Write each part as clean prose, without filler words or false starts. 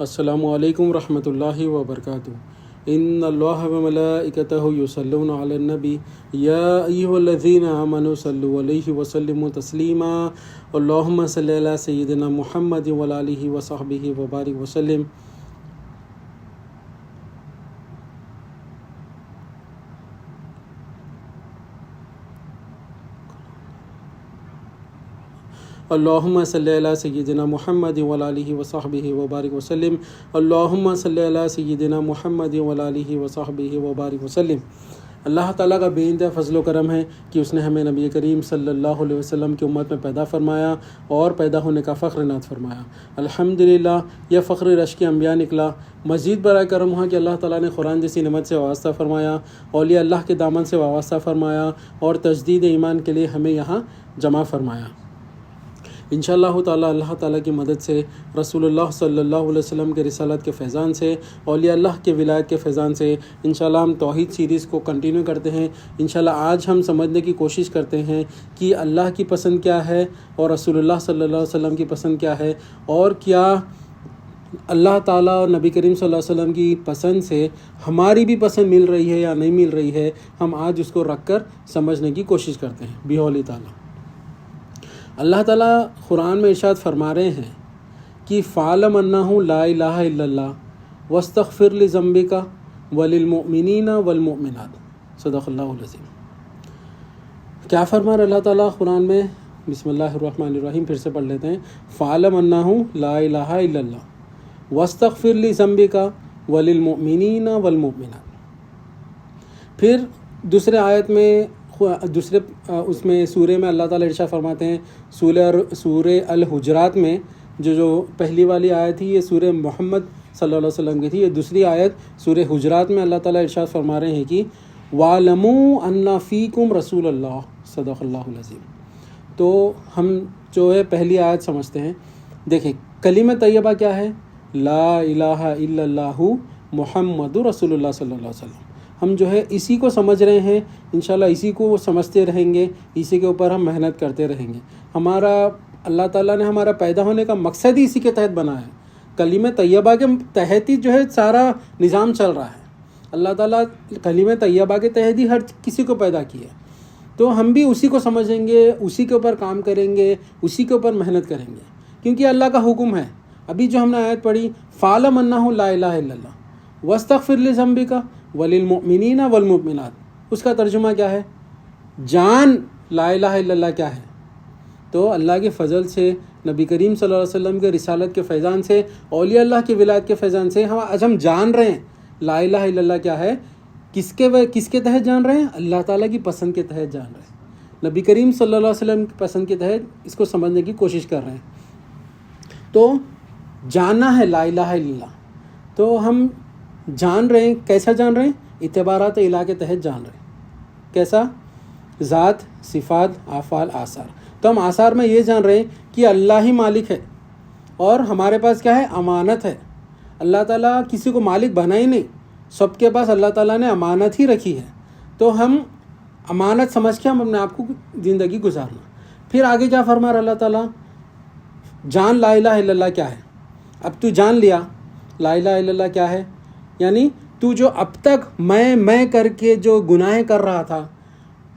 السلام علیکم ورحمۃ اللہ وبرکاتہ۔ ان اللہ وملائکتہ یصلون علی النبی یا ایھا الذین آمنوا صلوا علیہ وسلموا تسلیما اللہم صلی علی سیدنا محمد وعلی آلہ وصحبہ وبارک وسلم۔ اللہم صلی علی سیدنا محمد وعلی آلہ وصحبہ وبارک وسلم۔ اللہم صلی علی سیدنا محمد وعلی آلہ وصحبہ وبارک وسلم۔ اللہ تعالیٰ کا بے انتہا فضل و کرم ہے کہ اس نے ہمیں نبی کریم صلی اللہ علیہ وسلم کی امت میں پیدا فرمایا اور پیدا ہونے کا فخر عنایت فرمایا۔ الحمدللہ یہ فخر رشک انبیاء نکلا۔ مزید برائے کرم ہوا کہ اللہ تعالیٰ نے قرآن جیسی نعمت سے وابستہ فرمایا، اولیاء اللہ کے دامن سے وابستہ فرمایا اور تجدید ایمان کے لیے ہمیں یہاں جمع فرمایا۔ انشاءاللہ تعالیٰ اللہ تعالیٰ کی مدد سے، رسول اللہ صلی اللہ علیہ وسلم کے رسالت کے فیضان سے، اولیاء اللہ کے ولایت کے فیضان سے انشاءاللہ ہم توحید سیریز کو کنٹینیو کرتے ہیں۔ انشاءاللہ آج ہم سمجھنے کی کوشش کرتے ہیں کہ اللہ کی پسند کیا ہے اور رسول اللہ صلی اللہ علیہ وسلم کی پسند کیا ہے، اور کیا اللہ تعالیٰ اور نبی کریم صلی اللہ علیہ وسلم کی پسند سے ہماری بھی پسند مل رہی ہے یا نہیں مل رہی ہے۔ ہم آج اس کو رکھ کر سمجھنے کی کوشش کرتے ہیں بحول تعالیٰ۔ اللہ تعالیٰ قرآن میں ارشاد فرما رہے ہیں کہ فَاعْلَمْ أَنَّهُ لَا إِلَٰهَ إِلَّا اللَّهُ وَاسْتَغْفِرْ لِذَنبِكَ وَلِلْمُؤْمِنِينَ وَالْمُؤْمِنَاتِ صدق اللہ العظیم۔ کیا فرما رہا اللہ تعالیٰ قرآن میں؟ بسم اللہ الرحمن الرحیم، پھر سے پڑھ لیتے ہیں۔ فَاعْلَمْ أَنَّهُ لَا إِلَٰهَ إِلَّا اللَّهُ وَاسْتَغْفِرْ لِذَنبِكَ وَلِلْمُؤْمِنِينَ وَالْمُؤْمِنَاتِ۔ پھر دوسرے آیت میں اس میں سورہ میں اللہ تعالیٰ ارشاد فرماتے ہیں، سورہ الحجرات میں جو پہلی والی آیت تھی یہ سورہ محمد صلی اللہ علیہ وسلم کی تھی، یہ دوسری آیت سورہ حجرات میں اللہ تعالیٰ ارشاد فرما رہے ہیں کہ وَاعْلَمُوا أَنَّ فِيكُمْ رَسُولَ اللَّهِ صدق اللہ العظیم۔ تو ہم جو ہے پہلی آیت سمجھتے ہیں۔ دیکھیں کلمہ طیبہ کیا ہے؟ لا الہ الا اللہ محمد رسول اللہ صلی اللہ علیہ وسلم۔ ہم جو ہے اسی کو سمجھ رہے ہیں، انشاءاللہ اسی کو سمجھتے رہیں گے، اسی کے اوپر ہم محنت کرتے رہیں گے۔ ہمارا اللہ تعالیٰ نے ہمارا پیدا ہونے کا مقصد ہی اسی کے تحت بنا ہے۔ کلمہ طیبہ کے تحت ہی جو ہے سارا نظام چل رہا ہے۔ اللہ تعالیٰ کلمہ طیبہ کے تحت ہی ہر کسی کو پیدا کیا ہے، تو ہم بھی اسی کو سمجھیں گے، اسی کے اوپر کام کریں گے، اسی کے اوپر محنت کریں گے، کیونکہ اللہ کا حکم ہے۔ ابھی جو ہم نے آیت پڑھی فَاعْلَمْ أَنَّهُ لَا إِلَٰهَ إِلَّا اللَّهُ وَاسْتَغْفِرْ لِذَنبِكَ وَلِلْمُؤْمِنِينَ وَالْمُؤْمِنَاتِ۔ اس کا ترجمہ کیا ہے؟ جان لا الہ الا اللہ کیا ہے؟ تو اللہ کے فضل سے، نبی کریم صلی اللہ علیہ وسلم کے رسالت کے فیضان سے، اولیاء اللہ کی ولایت کے فیضان سے آج ہم جان رہے ہیں لا الہ الا اللہ کیا ہے۔ کس کے تحت جان رہے ہیں؟ اللہ تعالیٰ کی پسند کے تحت جان رہے ہیں، نبی کریم صلی اللہ علیہ وسلم کی پسند کے تحت اس کو سمجھنے کی کوشش کر رہے ہیں۔ تو جاننا ہے لا الہ الا اللہ، تو ہم جان رہے ہیں۔ کیسا جان رہے ہیں؟ اعتبارات الہ کے تحت جان رہے ہیں۔ کیسا؟ ذات، صفات، افعال، آثار۔ تو ہم آثار میں یہ جان رہے ہیں کہ اللہ ہی مالک ہے اور ہمارے پاس کیا ہے؟ امانت ہے۔ اللہ تعالیٰ کسی کو مالک بنا ہی نہیں، سب کے پاس اللہ تعالیٰ نے امانت ہی رکھی ہے، تو ہم امانت سمجھ کے ہم اپنے آپ کو زندگی گزارنا۔ پھر آگے کیا فرما رہا اللہ تعالیٰ؟ جان لا الہ الا اللہ کیا ہے۔ اب تو جان لیا لا الہ الا اللہ کیا ہے، یعنی تو جو اب تک میں کر کے جو گناہ کر رہا تھا،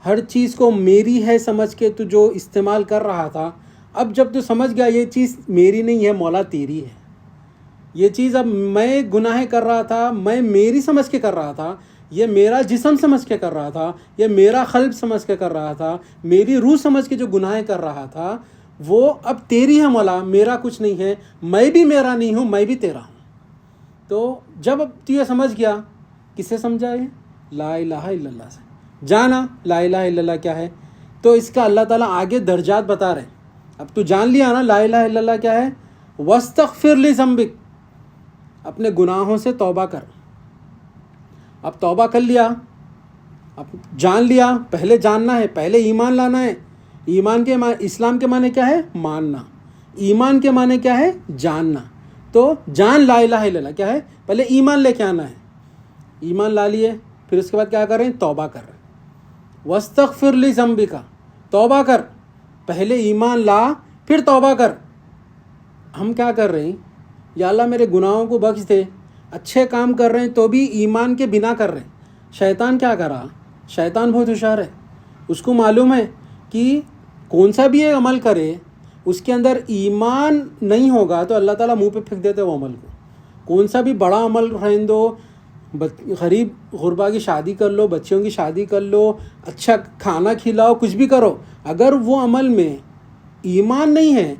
ہر چیز کو میری ہے سمجھ کے تو جو استعمال کر رہا تھا، اب جب تو سمجھ گیا یہ چیز میری نہیں ہے مولا تیری ہے، یہ چیز اب میں گناہ کر رہا تھا، میں میری سمجھ کے کر رہا تھا، یہ میرا جسم سمجھ کے کر رہا تھا، یہ میرا قلب سمجھ کے کر رہا تھا، میری روح سمجھ کے جو گناہ کر رہا تھا وہ اب تیری ہے مولا، میرا کچھ نہیں ہے، میں بھی میرا نہیں ہوں، میں بھی تیرا ہوں۔ تو جب اب تو یہ سمجھ گیا، کس سے سمجھا؟ یہ لا الہ الا اللہ سے جانا لا الہ الا اللہ کیا ہے۔ تو اس کا اللہ تعالیٰ آگے درجات بتا رہے ہیں۔ اب تو جان لیا نا لا الہ الا اللہ کیا ہے، وَاسْتَغْفِرْ لِذَنبِكَ، اپنے گناہوں سے توبہ کر۔ اب توبہ کر لیا، اب جان لیا، پہلے جاننا ہے، پہلے ایمان لانا ہے۔ ایمان کے اسلام کے معنی کیا ہے؟ ماننا۔ ایمان کے معنی کیا ہے؟ جاننا۔ تو جان لا الہ الا اللہ کیا ہے، پہلے ایمان لے کے آنا ہے۔ ایمان لا لیے، پھر اس کے بعد کیا کریں؟ توبہ کر۔ وَاسْتَغْفِرْ لِذَنبِكَ، توبہ کر، پہلے ایمان لا پھر توبہ کر۔ ہم کیا کر رہے ہیں؟ یا اللہ میرے گناہوں کو بخش دے. اچھے کام کر رہے ہیں تو بھی ایمان کے بنا کر رہے ہیں. شیطان کیا کرا؟ شیطان بہت ہوشیار ہے. اس کو معلوم ہے کہ کون سا بھی ایک عمل کرے اس کے اندر ایمان نہیں ہوگا تو اللہ تعالیٰ منہ پہ پھینک دیتے وہ عمل کو. کون سا بھی بڑا عمل رہنے دو، غریب غربا کی شادی کر لو، بچیوں کی شادی کر لو، اچھا کھانا کھلاؤ، کچھ بھی کرو، اگر وہ عمل میں ایمان نہیں ہے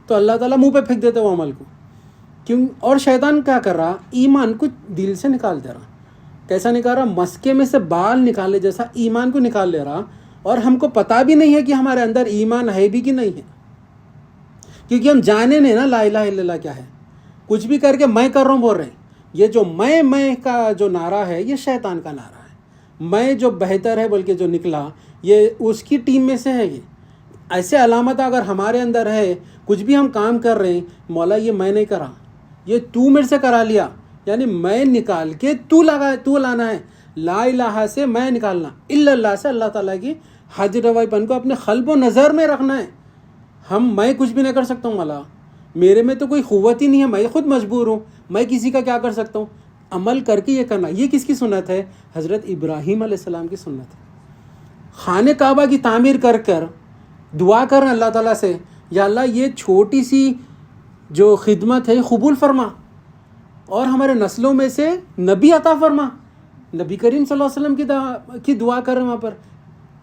تو اللہ تعالیٰ منہ پہ پھینک دیتے وہ عمل کو. کیوں؟ اور شیطان کیا کر رہا؟ ایمان کو دل سے نکال دے رہا. کیسا نکال رہا؟ مسکے میں سے بال نکالنے جیسا ایمان کو نکال لے رہا. اور ہم کو پتہ بھی نہیں ہے کہ ہمارے اندر ایمان ہے بھی کہ نہیں ہے، کیونکہ ہم جانے نہیں نا لا الہ الا اللہ کیا ہے. کچھ بھی کر کے میں کر رہا ہوں بول رہے ہیں. یہ جو میں کا جو نعرہ ہے یہ شیطان کا نعرہ ہے. میں جو بہتر ہے بول کے جو نکلا یہ اس کی ٹیم میں سے ہے. یہ ایسے علامت اگر ہمارے اندر ہے، کچھ بھی ہم کام کر رہے ہیں، مولا یہ میں نہیں کرا، یہ تو میرے سے کرا لیا، یعنی میں نکال کے تو لانا ہے. لا الہ سے میں نکالنا، الا اللہ سے اللہ تعالیٰ کی حاضر روائی پن کو اپنے قلب و نظر میں رکھنا ہے. میں کچھ بھی نہیں کر سکتا ہوں مولا، میرے میں تو کوئی قوت ہی نہیں ہے، میں خود مجبور ہوں، میں کسی کا کیا کر سکتا ہوں. عمل کر کے یہ کرنا. یہ کس کی سنت ہے؟ حضرت ابراہیم علیہ السلام کی سنت ہے. خانہ کعبہ کی تعمیر کر کر دعا کریں اللہ تعالیٰ سے، یا اللہ یہ چھوٹی سی جو خدمت ہے قبول فرما اور ہمارے نسلوں میں سے نبی عطا فرما. نبی کریم صلی اللہ علیہ وسلم کی دعا کریں وہاں پر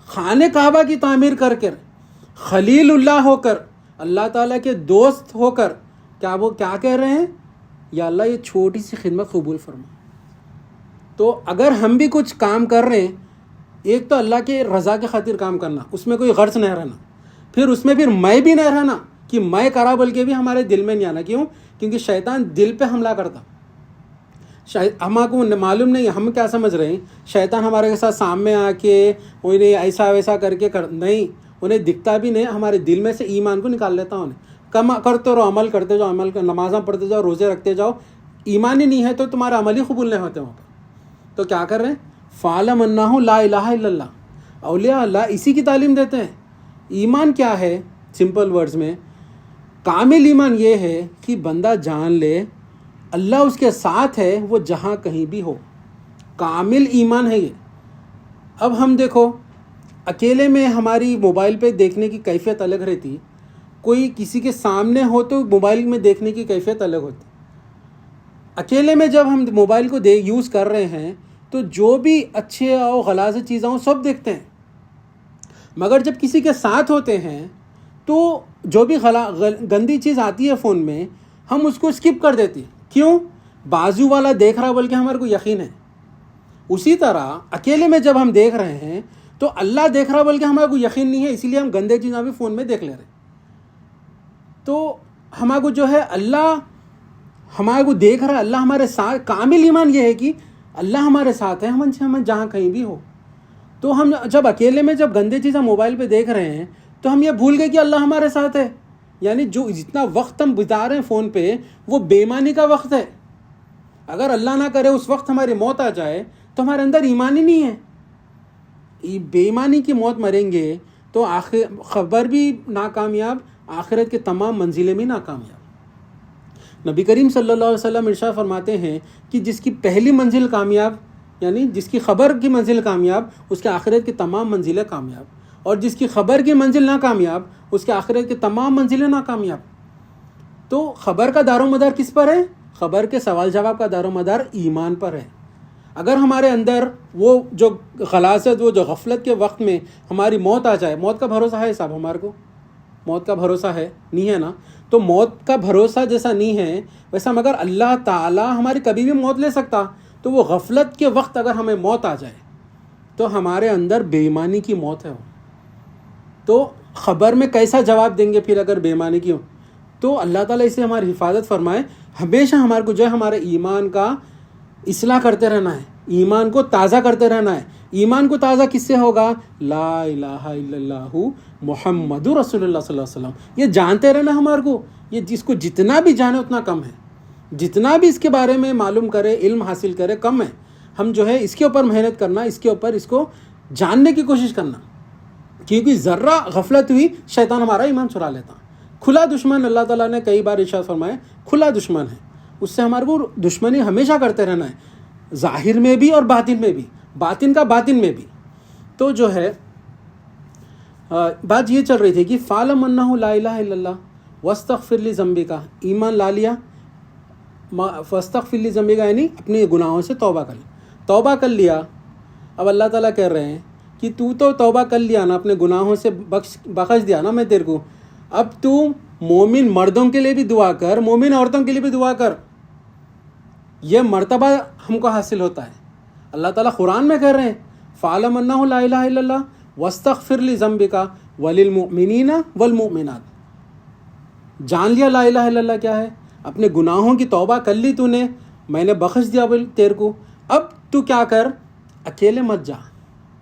خانہ کعبہ کی تعمیر کر کر، خلیل اللہ ہو کر، اللہ تعالیٰ کے دوست ہو کر وہ کیا کہہ رہے ہیں؟ یا اللہ یہ چھوٹی سی خدمت قبول فرما. تو اگر ہم بھی کچھ کام کر رہے ہیں، ایک تو اللہ کے رضا کے خاطر کام کرنا، اس میں کوئی غرض نہیں رہنا، پھر اس میں میں بھی نہیں رہنا کہ میں کرا بلکہ بھی ہمارے دل میں نہیں آنا. کیوں؟ کیونکہ شیطان دل پہ حملہ کرتا. ہم کو معلوم نہیں، ہم کیا سمجھ رہے ہیں شیطان ہمارے کے ساتھ سامنے آ کے انہیں ایسا ویسا کر کے نہیں، انہیں دکھتا بھی نہیں، ہمارے دل میں سے ایمان کو نکال لیتا. انہیں کم کرتے رہو، عمل کرتے جاؤ، نمازاں پڑھتے جاؤ، روزے رکھتے جاؤ، ایمان ہی نہیں ہے تو تمہارا عمل ہی قبول نہیں ہوتے وہاں پر. تو کیا کر رہے ہیں؟ فَعْلَمْ أَنَّهُ لَا إِلَٰهَ إِلَّا اللَّهُ. اولیاء اللہ اسی کی تعلیم دیتے ہیں. ایمان کیا ہے؟ سمپل ورڈز میں کامل ایمان یہ ہے کہ بندہ جان لے اللہ اس کے ساتھ ہے، وہ جہاں کہیں بھی ہو. کامل ایمان ہے یہ. اب ہم دیکھو اکیلے میں ہماری موبائل پہ دیکھنے کی کیفیت الگ رہتی، کوئی کسی کے سامنے ہو تو موبائل میں دیکھنے کی کیفیت الگ ہوتی. اکیلے میں جب ہم موبائل کو یوز کر رہے ہیں تو جو بھی اچھے اور غلاظ چیزیں ہوں سب دیکھتے ہیں، مگر جب کسی کے ساتھ ہوتے ہیں تو جو بھی گندی چیز آتی ہے فون میں ہم اس کو اسکپ کر دیتے. کیوں؟ بازو والا دیکھ رہا بول کے ہمارے کو یقین ہے. اسی طرح اکیلے میں جب ہم دیکھ رہے ہیں تو اللہ دیکھ رہا بول کے ہمارے کو یقین نہیں ہے، اسی لیے ہم گندے چیزیں بھی فون میں دیکھ لے رہے ہیں. تو ہمارے کو جو ہے اللہ ہمارے کو دیکھ رہا ہے، اللہ ہمارے ساتھ. کامل ایمان یہ ہے کہ اللہ ہمارے ساتھ ہے، ہم جہاں کہیں بھی ہو. تو ہم جب اکیلے میں جب گندے چیزیں موبائل پہ دیکھ رہے ہیں تو ہم یہ بھول گئے کہ اللہ ہمارے ساتھ ہے. یعنی جو جتنا وقت ہم بتا رہے ہیں فون پہ وہ بے ایمانی کا وقت ہے. اگر اللہ نہ کرے اس وقت ہماری موت آ جائے تو ہمارے اندر ایمان ہی نہیں ہے. بے ایمانی کی موت مریں گے تو خبر بھی ناکامیاب، آخرت کے تمام منزلیں بھی ناکامیاب. نبی کریم صلی اللہ علیہ وسلم ارشاد فرماتے ہیں کہ جس کی پہلی منزل کامیاب، یعنی جس کی خبر کی منزل کامیاب، اس کے آخرت کی تمام منزلیں کامیاب، اور جس کی خبر کی منزل ناکامیاب اس کے آخرت کی تمام منزلیں ناکامیاب. تو خبر کا دار و مدار کس پر ہے؟ خبر کے سوال جواب کا دار و مدار ایمان پر ہے. اگر ہمارے اندر وہ جو غلاظت، وہ جو غفلت کے وقت میں ہماری موت آ جائے، موت کا بھروسہ ہے صاحب ہمارے کو؟ موت کا بھروسہ ہے نہیں ہے نا؟ تو موت کا بھروسہ جیسا نہیں ہے ویسا مگر اللہ تعالیٰ ہماری کبھی بھی موت لے سکتا. تو وہ غفلت کے وقت اگر ہمیں موت آ جائے تو ہمارے اندر بے ایمانی کی موت ہے. تو خبر میں کیسا جواب دیں گے پھر اگر بے ایمانی کی ہو؟ تو اللہ تعالیٰ اسے ہماری حفاظت فرمائے. ہمیشہ ہمارے کو جو ہے ہمارے ایمان کا اصلاح کرتے رہنا ہے، ایمان کو تازہ کرتے رہنا ہے. ایمان کو تازہ کس سے ہوگا؟ لا الہ الا اللہ محمد رسول اللہ صلی اللہ علیہ وسلم. یہ جانتے رہنا ہمارے کو. یہ جس کو جتنا بھی جانے اتنا کم ہے، جتنا بھی اس کے بارے میں معلوم کرے، علم حاصل کرے، کم ہے. ہم جو ہے اس کے اوپر محنت کرنا، اس کے اوپر اس کو جاننے کی کوشش کرنا. کیونکہ ذرہ غفلت ہوئی شیطان ہمارا ایمان چرا لیتا. کھلا دشمن اللہ تعالیٰ نے کئی بار ارشاد فرمایا، کھلا دشمن ہے. اس سے ہمارے کو دشمنی ہمیشہ کرتے رہنا ہے، ظاہر میں بھی اور باطن میں بھی، باطن کا باطن میں بھی۔ تو جو ہے بات یہ چل رہی تھی کہ فَعْلَمْ أَنَّهُ لَا إِلَهَ إِلَّا اللَّهُ وَاسْتَغْفِرْ لِذَنبِكَ، ایمان لا لیا، فَاسْتَغْفِرْ لِذَنبِكَ یعنی اپنے گناہوں سے توبہ کر لیا، توبہ کر لیا۔ اب اللہ تعالیٰ کہہ رہے ہیں کہ تو توبہ کر لیا نا، اپنے گناہوں سے بخش دیا نا میں تیرے کو، اب تو مومن مردوں کے لیے بھی دعا کر، مومن عورتوں کے لیے بھی دعا کر، یہ مرتبہ ہم کو حاصل ہوتا ہے۔ اللہ تعالیٰ قرآن میں کہہ رہے ہیں فَعْلَمْ أَنَّهُ لَا إِلَهَ إِلَّا اللَّهُ وَاسْتَغْفِرْ لِذَنبِكَ وَلِلْمُؤْمِنِينَ وَالْمُؤْمِنَاتِ، جان لیا لا الہ الا اللہ کیا ہے، اپنے گناہوں کی توبہ کر لی تو نے، میں نے بخش دیا تیرے کو، اب تو کیا کر، اکیلے مت جا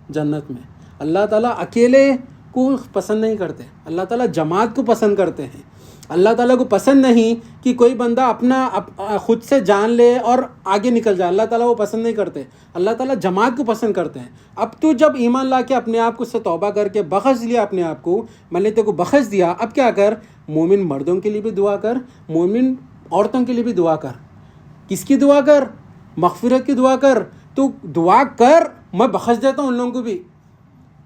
جنت میں۔ اللہ تعالیٰ اکیلے کو پسند نہیں کرتے، اللہ تعالیٰ جماعت کو پسند کرتے ہیں۔ اللہ تعالیٰ کو پسند نہیں کہ کوئی بندہ اپنا خود سے جان لے اور آگے نکل جائے، اللہ تعالیٰ وہ پسند نہیں کرتے، اللہ تعالیٰ جماعت کو پسند کرتے ہیں۔ اب تو جب ایمان لا کے اپنے آپ کو سے توبہ کر کے بخش لیا اپنے آپ کو، میں نے تیرے کو بخش دیا، اب کیا کر، مومن مردوں کے لیے بھی دعا کر، مومن عورتوں کے لیے بھی دعا کر۔ کس کی دعا کر، مغفرت کی دعا کر، تو دعا کر، میں بخش دیتا ہوں ان لوگوں کو بھی،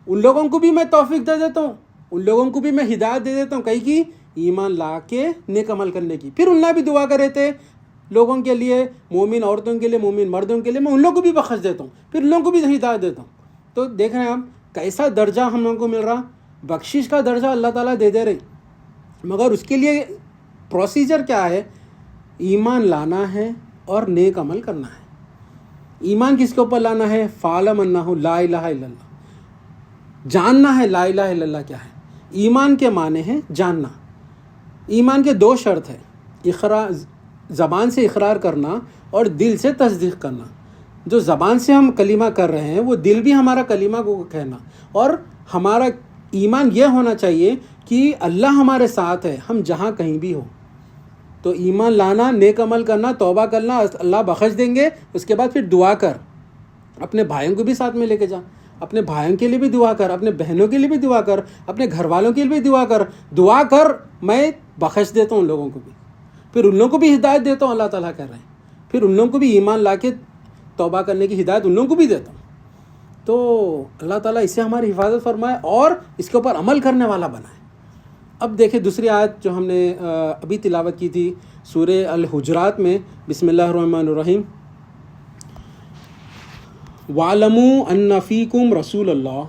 ان لوگوں کو بھی میں توفیق دے دیتا ہوں، ان لوگوں کو بھی میں ہدایت دے دیتا ہوں، کہیں کی ایمان لا کے نیک عمل کرنے کی۔ پھر انہیں بھی دعا کرے تھے لوگوں کے لیے، مومن عورتوں کے لیے، مومن مردوں کے لیے، میں ان لوگوں کو بھی بخش دیتا ہوں، پھر ان لوگوں کو بھی ہدایت دیتا ہوں۔ تو دیکھ رہے ہیں ہم کیسا درجہ ہم لوگوں کو مل رہا، بخشش کا درجہ اللہ تعالیٰ دے رہی، مگر اس کے لیے پروسیجر کیا ہے، ایمان لانا ہے اور نیک عمل کرنا ہے۔ ایمان کس کے اوپر لانا ہے، فَعْلَمْ أَنَّهُ لَا إِلَهَ إِلَّا اللَّهُ، جاننا ہے لا الہ الا اللہ کیا ہے۔ ایمان کے معنی ہے جاننا۔ ایمان کے دو شرط ہے، زبان سے اقرار کرنا اور دل سے تصدیق کرنا۔ جو زبان سے ہم کلمہ کر رہے ہیں وہ دل بھی ہمارا کلمہ کو کہنا، اور ہمارا ایمان یہ ہونا چاہیے کہ اللہ ہمارے ساتھ ہے، ہم جہاں کہیں بھی ہو۔ تو ایمان لانا، نیک عمل کرنا، توبہ کرنا، اللہ بخش دیں گے۔ اس کے بعد پھر دعا کر، اپنے بھائیوں کو بھی ساتھ میں لے کے جا، اپنے بھائیوں کے لیے بھی دعا کر، اپنے بہنوں کے لیے بھی دعا کر، اپنے گھر والوں کے لیے بھی دعا کر، میں بخش دیتا ہوں ان لوگوں کو بھی، پھر ان لوگوں کو بھی ہدایت دیتا ہوں، اللہ تعالیٰ کہہ رہے ہیں، پھر ان لوگوں کو بھی ایمان لا کے توبہ کرنے کی ہدایت ان لوگوں کو بھی دیتا ہوں۔ تو اللہ تعالیٰ اس سے ہماری حفاظت فرمائے اور اس کے اوپر عمل کرنے والا بنائے۔ اب دیکھیں دوسری آیت جو ہم نے ابھی تلاوت کی تھی سورہ الحجرات میں، بسم اللہ الرحمن الرحیم، وَاعْلَمُوا أَنَّ فِيكُمْ رَسُولَ اللَّهِ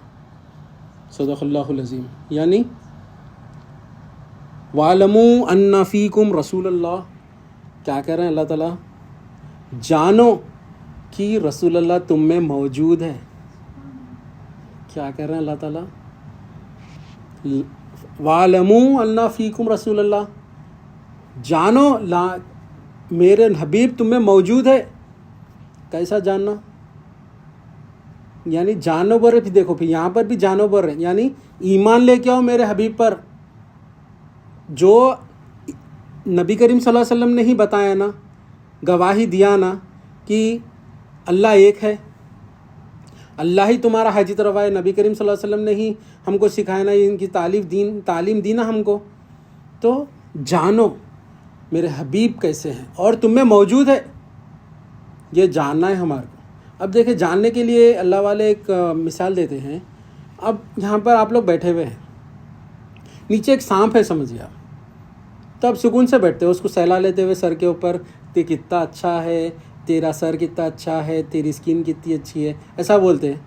صدق اللہ العظیم، یعنی وَاعْلَمُوا أَنَّ فِيكُمْ رَسُولَ اللَّهِ، کیا کہہ رہے ہیں اللہ تعالیٰ، جانو کہ رسول اللہ تم میں موجود ہے۔ کیا کہہ رہے ہیں اللہ تعالیٰ، وَاعْلَمُوا أَنَّ فِيكُمْ رَسُولَ اللَّهِ، جانو میرے حبیب تم میں موجود ہے۔ کیسا جاننا، یعنی جانو پر، پھر دیکھو پھر یہاں پر بھی جانو پر ہے، یعنی ایمان لے کے آؤ میرے حبیب پر، جو نبی کریم صلی اللہ علیہ وسلم نے ہی بتایا نا، گواہی دیا نا کہ اللہ ایک ہے، اللہ ہی تمہارا حاجت روا ہے، نبی کریم صلی اللہ علیہ وسلم نے ہی ہم کو سکھایا نا، ان کی تعلیم دی نا ہم کو۔ تو جانو میرے حبیب کیسے ہیں اور تم میں موجود ہے، یہ جاننا ہے ہمارے کو۔ اب دیکھیں جاننے کے لیے اللہ والے ایک مثال دیتے ہیں۔ اب یہاں پر آپ لوگ بیٹھے ہوئے ہیں، نیچے ایک سانپ ہے سمجھیے آپ، تب سکون سے بیٹھتے ہو اس کو سہلا لیتے ہوئے سر کے اوپر، کہ کتنا اچھا ہے تیرا سر، کتنا اچھا ہے تیری اسکن، کتنی اچھی ہے، ایسا بولتے ہیں۔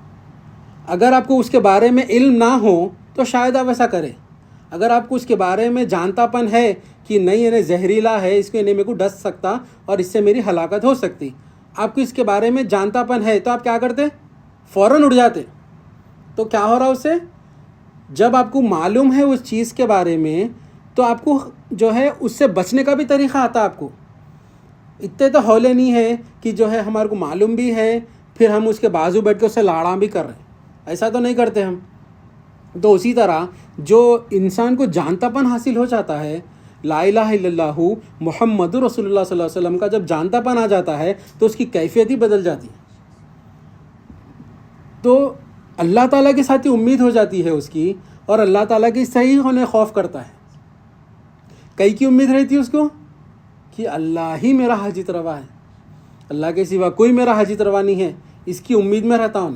اگر آپ کو اس کے بارے میں علم نہ ہو تو شاید آپ ایسا کریں۔ اگر آپ کو اس کے بارے میں جانتا پن ہے کہ نہیں انہیں زہریلا ہے، اس کو انہیں میرے کو ڈس سکتا اور اس سے میری ہلاکت ہو سکتی، آپ کو اس کے بارے میں جانتا پن ہے، تو آپ کیا کرتے، فوراً اٹھ جاتے۔ تو کیا ہو رہا اس سے، جب آپ کو معلوم ہے اس چیز کے بارے میں تو آپ کو جو ہے اس سے بچنے کا بھی طریقہ آتا۔ آپ کو اتنے تو ہولے نہیں ہے کہ جو ہے ہمارے کو معلوم بھی ہے پھر ہم اس کے بازو بیٹھ کے اس سے لاڑا بھی کر رہے ہیں، ایسا تو نہیں کرتے ہم۔ تو اسی طرح جو انسان کو جانتا پن حاصل ہو جاتا ہے، لا الہ الا اللہ محمد رسول اللہ صلی اللہ علیہ وسلم کا جب جانتا پن آ جاتا ہے تو اس کی کیفیت ہی بدل جاتی ہے۔ تو اللہ تعالیٰ کے ساتھ ہی امید ہو جاتی ہے اس کی، اور اللہ تعالیٰ کی صحیح ہونے خوف کرتا ہے۔ کئی کی امید رہتی ہے اس کو، کہ اللہ ہی میرا حاجت روا ہے، اللہ کے سوا کوئی میرا حاجت روا نہیں ہے، اس کی امید میں رہتا ہوں۔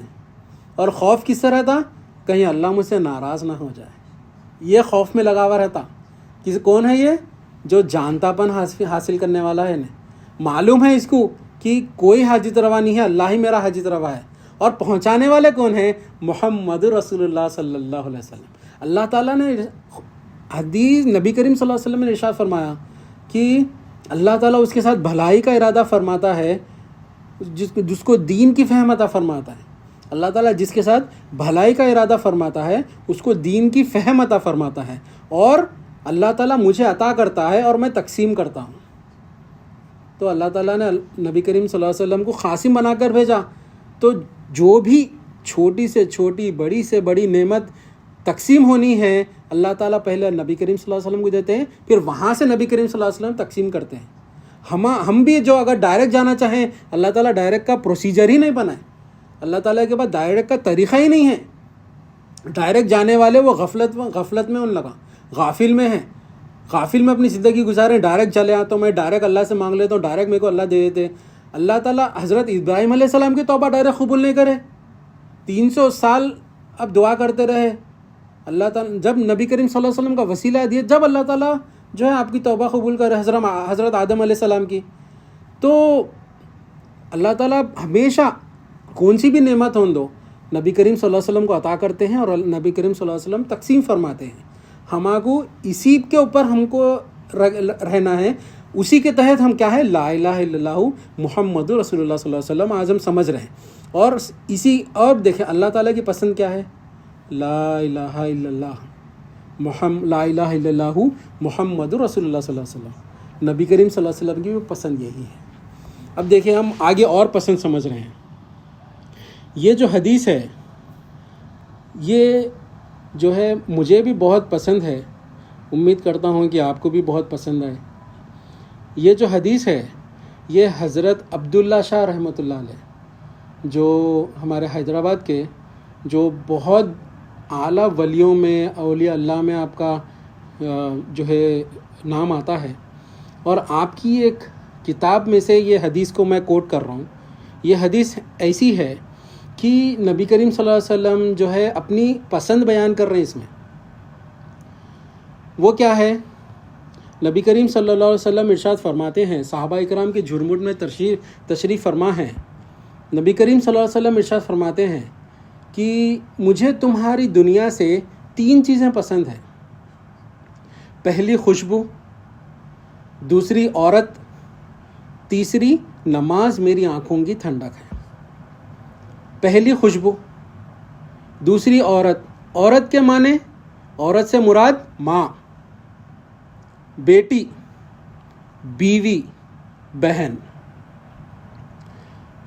اور خوف کس سے رہتا؟ کہیں اللہ مجھ سے ناراض نہ ہو جائے، یہ خوف میں لگا ہوا رہتا۔ کون ہے یہ؟ جو جانتا پن حاصل کرنے والا ہے، معلوم ہے اس کو کہ کوئی حاجت روا نہیں ہے، اللہ ہی میرا حاجت روا ہے۔ اور پہنچانے والے کون ہیں؟ محمد رسول اللہ صلی اللہ علیہ وسلم۔ اللہ تعالیٰ نے حدیث نبی کریم صلی اللہ علیہ وسلم نے ارشاد فرمایا کہ اللہ تعالیٰ اس کے ساتھ بھلائی کا ارادہ فرماتا ہے جس کو دین کی فہم عطا فرماتا ہے۔ اللہ تعالیٰ جس کے ساتھ بھلائی کا ارادہ فرماتا ہے اس کو دین کی فہم عطا فرماتا ہے، اور اللہ تعالیٰ مجھے عطا کرتا ہے اور میں تقسیم کرتا ہوں۔ تو اللہ تعالیٰ نے نبی کریم صلی اللہ علیہ وسلم کو قاسم بنا کر بھیجا، تو جو بھی چھوٹی سے چھوٹی بڑی سے بڑی نعمت تقسیم ہونی ہے اللہ تعالیٰ پہلے نبی کریم صلی اللہ علیہ وسلم کو دیتے ہیں، پھر وہاں سے نبی کریم صلی اللہ علیہ وسلم تقسیم کرتے ہیں۔ ہم بھی جو اگر ڈائریکٹ جانا چاہیں، اللہ تعالیٰ ڈائریکٹ کا پروسیجر ہی نہیں بنائے، اللہ تعالیٰ کے بعد ڈائریکٹ کا طریقہ ہی نہیں ہے۔ ڈائریکٹ جانے والے وہ غفلت میں ان لگا، غافل میں ہیں، غافل میں اپنی زندگی گزاریں۔ ڈائریکٹ چلے آتا ہوں میں، ڈائریکٹ اللہ سے مانگ لیتا ہوں، ڈائریکٹ میرے کو اللہ دے دیتے۔ اللہ تعالیٰ حضرت ابراہیم علیہ السلام کی توبہ ڈائریکٹ قبول نہیں کرے، 300 سال اب دعا کرتے رہے۔ اللہ تعالیٰ جب نبی کریم صلی اللہ علیہ وسلم کا وسیلہ دیا، جب اللہ تعالیٰ جو ہے آپ کی توبہ قبول کرے حضرت آدم علیہ السلام کی، تو اللہ تعالیٰ ہمیشہ کون سی بھی نعمت ہوں دو نبی کریم صلی اللہ علیہ وسلم کو عطا کرتے ہیں، اور نبی کریم صلی اللہ علیہ وسلم تقسیم فرماتے ہیں۔ ہمارے اسی کے اوپر ہم کو رہنا ہے، اسی کے تحت ہم کیا ہے، لا الہ الا اللہ محمد رسول اللہ صلی اللہ علیہ وسلم آج ہم سمجھ رہے ہیں۔ اور دیکھیں اللہ تعالیٰ کی پسند کیا ہے، لا الہ الا اللہ لا الہ الا اللہ محمد رسول اللہ صلی اللہ علیہ وسلم، نبی کریم صلی اللہ علیہ وسلم کی بھی پسند یہی ہے۔ اب دیکھیں ہم آگے اور پسند سمجھ رہے ہیں۔ یہ جو حدیث ہے یہ جو ہے مجھے بھی بہت پسند ہے، امید کرتا ہوں کہ آپ کو بھی بہت پسند ہے۔ یہ جو حدیث ہے یہ حضرت عبداللہ شاہ رحمۃ اللہ علیہ، جو ہمارے حیدرآباد کے جو بہت اعلیٰ ولیوں میں، اولیاء اللہ میں آپ کا جو ہے نام آتا ہے، اور آپ کی ایک کتاب میں سے یہ حدیث کو میں کوٹ کر رہا ہوں۔ یہ حدیث ایسی ہے کہ نبی کریم صلی اللہ علیہ وسلم جو ہے اپنی پسند بیان کر رہے ہیں اس میں۔ وہ کیا ہے؟ نبی کریم صلی اللہ علیہ وسلم ارشاد فرماتے ہیں، صحابہ اکرام کے جھرمٹ میں تشریف فرما ہیں، نبی کریم صلی اللہ علیہ وسلم ارشاد فرماتے ہیں کہ مجھے تمہاری دنیا سے 3 چیزیں پسند ہیں، پہلی خوشبو، دوسری عورت، تیسری نماز میری آنکھوں کی ٹھنڈک ہے۔ پہلی خوشبو، دوسری عورت، عورت کے معنی، عورت سے مراد ماں، بیٹی، بیوی، بہن۔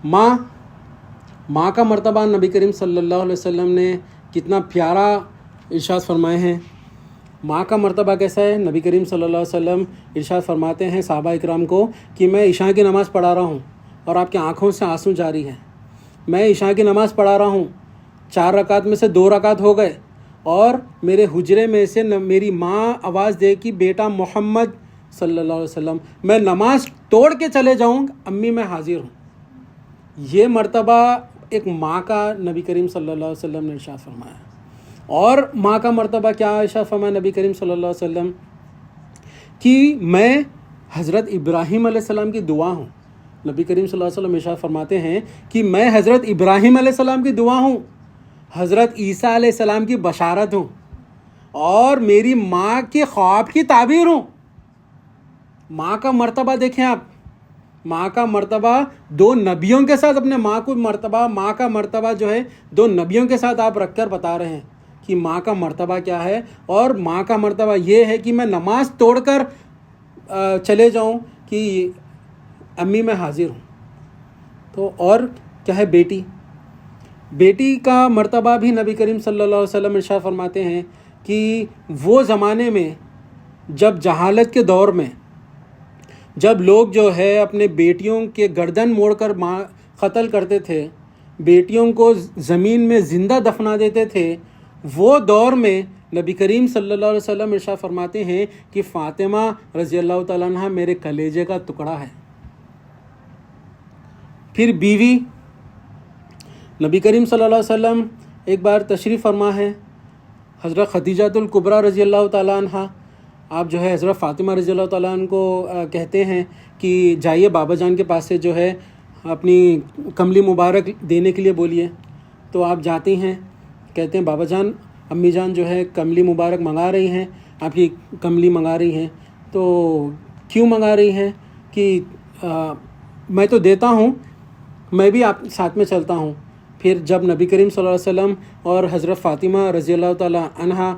ماں کا مرتبہ نبی کریم صلی اللہ علیہ وسلم نے کتنا پیارا ارشاد فرمائے ہیں۔ ماں کا مرتبہ کیسا ہے؟ نبی کریم صلی اللہ علیہ وسلم ارشاد فرماتے ہیں صحابہ اکرام کو کہ میں عشاء کی نماز پڑھا رہا ہوں اور آپ کی آنکھوں سے آنسو جاری ہیں، میں عشاء کی نماز پڑھا رہا ہوں، 4 رکعت میں سے 2 رکعت ہو گئے، اور میرے حجرے میں سے میری ماں آواز دے کہ بیٹا محمد صلی اللہ علیہ وسلم، میں نماز توڑ کے چلے جاؤں، امی میں حاضر ہوں۔ یہ مرتبہ ایک ماں کا نبی کریم صلی اللہ علیہ وسلم نے ارشاد فرمایا۔ اور ماں کا مرتبہ کیا ارشاد فرمایا نبی کریم صلی اللہ علیہ وسلم کہ میں حضرت ابراہیم علیہ السلام کی دعا ہوں۔ نبی کریم صلی اللہ علیہ وسلم ارشاد فرماتے ہیں کہ میں حضرت ابراہیم علیہ السلام کی دعا ہوں، حضرت عیسیٰ علیہ السلام کی بشارت ہوں، اور میری ماں کے خواب کی تعبیر ہوں۔ ماں کا مرتبہ دیکھیں آپ، ماں کا مرتبہ 2 نبیوں کے ساتھ، اپنے ماں کا مرتبہ جو ہے 2 نبیوں کے ساتھ آپ رکھ کر بتا رہے ہیں کہ ماں کا مرتبہ کیا ہے، اور ماں کا مرتبہ یہ ہے کہ میں نماز توڑ کر چلے جاؤں کہ امی میں حاضر ہوں۔ تو اور کیا ہے؟ بیٹی کا مرتبہ بھی نبی کریم صلی اللہ علیہ وسلم ارشاد فرماتے ہیں کہ وہ زمانے میں جب جہالت کے دور میں جب لوگ جو ہے اپنے بیٹیوں کے گردن موڑ کر قتل کرتے تھے، بیٹیوں کو زمین میں زندہ دفنا دیتے تھے، وہ دور میں نبی کریم صلی اللہ علیہ وسلم ارشاد فرماتے ہیں کہ فاطمہ رضی اللہ تعالیٰ عنہ میرے کلیجے کا ٹکڑا ہے۔ پھر بیوی، نبی کریم صلی اللہ علیہ وسلم ایک بار تشریف فرما ہے، حضرت خدیجہ الکبریٰ رضی اللہ تعالیٰ عنہ، آپ جو ہے حضرت فاطمہ رضی اللہ تعالیٰ عنہ کو کہتے ہیں کہ جائیے بابا جان کے پاس سے جو ہے اپنی کملی مبارک دینے کے لیے بولیے۔ تو آپ جاتی ہیں، کہتے ہیں بابا جان امی جان جو ہے کملی مبارک منگا رہی ہیں، آپ کی کملی منگا رہی ہیں۔ تو کیوں منگا رہی ہیں؟ کہ میں تو دیتا ہوں، میں بھی آپ ساتھ میں چلتا ہوں۔ پھر جب نبی کریم صلی اللہ علیہ وسلم اور حضرت فاطمہ رضی اللہ تعالیٰ عنہ،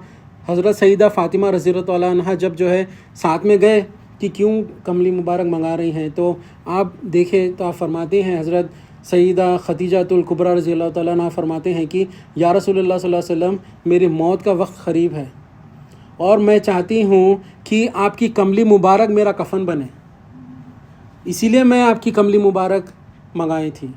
حضرت سیدہ فاطمہ رضی اللہ تعالیٰ عنہ جب جو ہے ساتھ میں گئے کہ کیوں کملی مبارک منگا رہی ہیں، تو آپ دیکھیں تو آپ فرماتے ہیں، حضرت سیدہ خدیجہ الکبریٰ رضی اللہ تعالیٰ عنہ فرماتے ہیں کہ یا رسول اللہ صلی اللہ علیہ وسلم، میری موت کا وقت قریب ہے اور میں چاہتی ہوں کہ آپ کی کملی مبارک میرا کفن بنے، اسی لیے میں آپ کی کملی مبارک منگائی تھی۔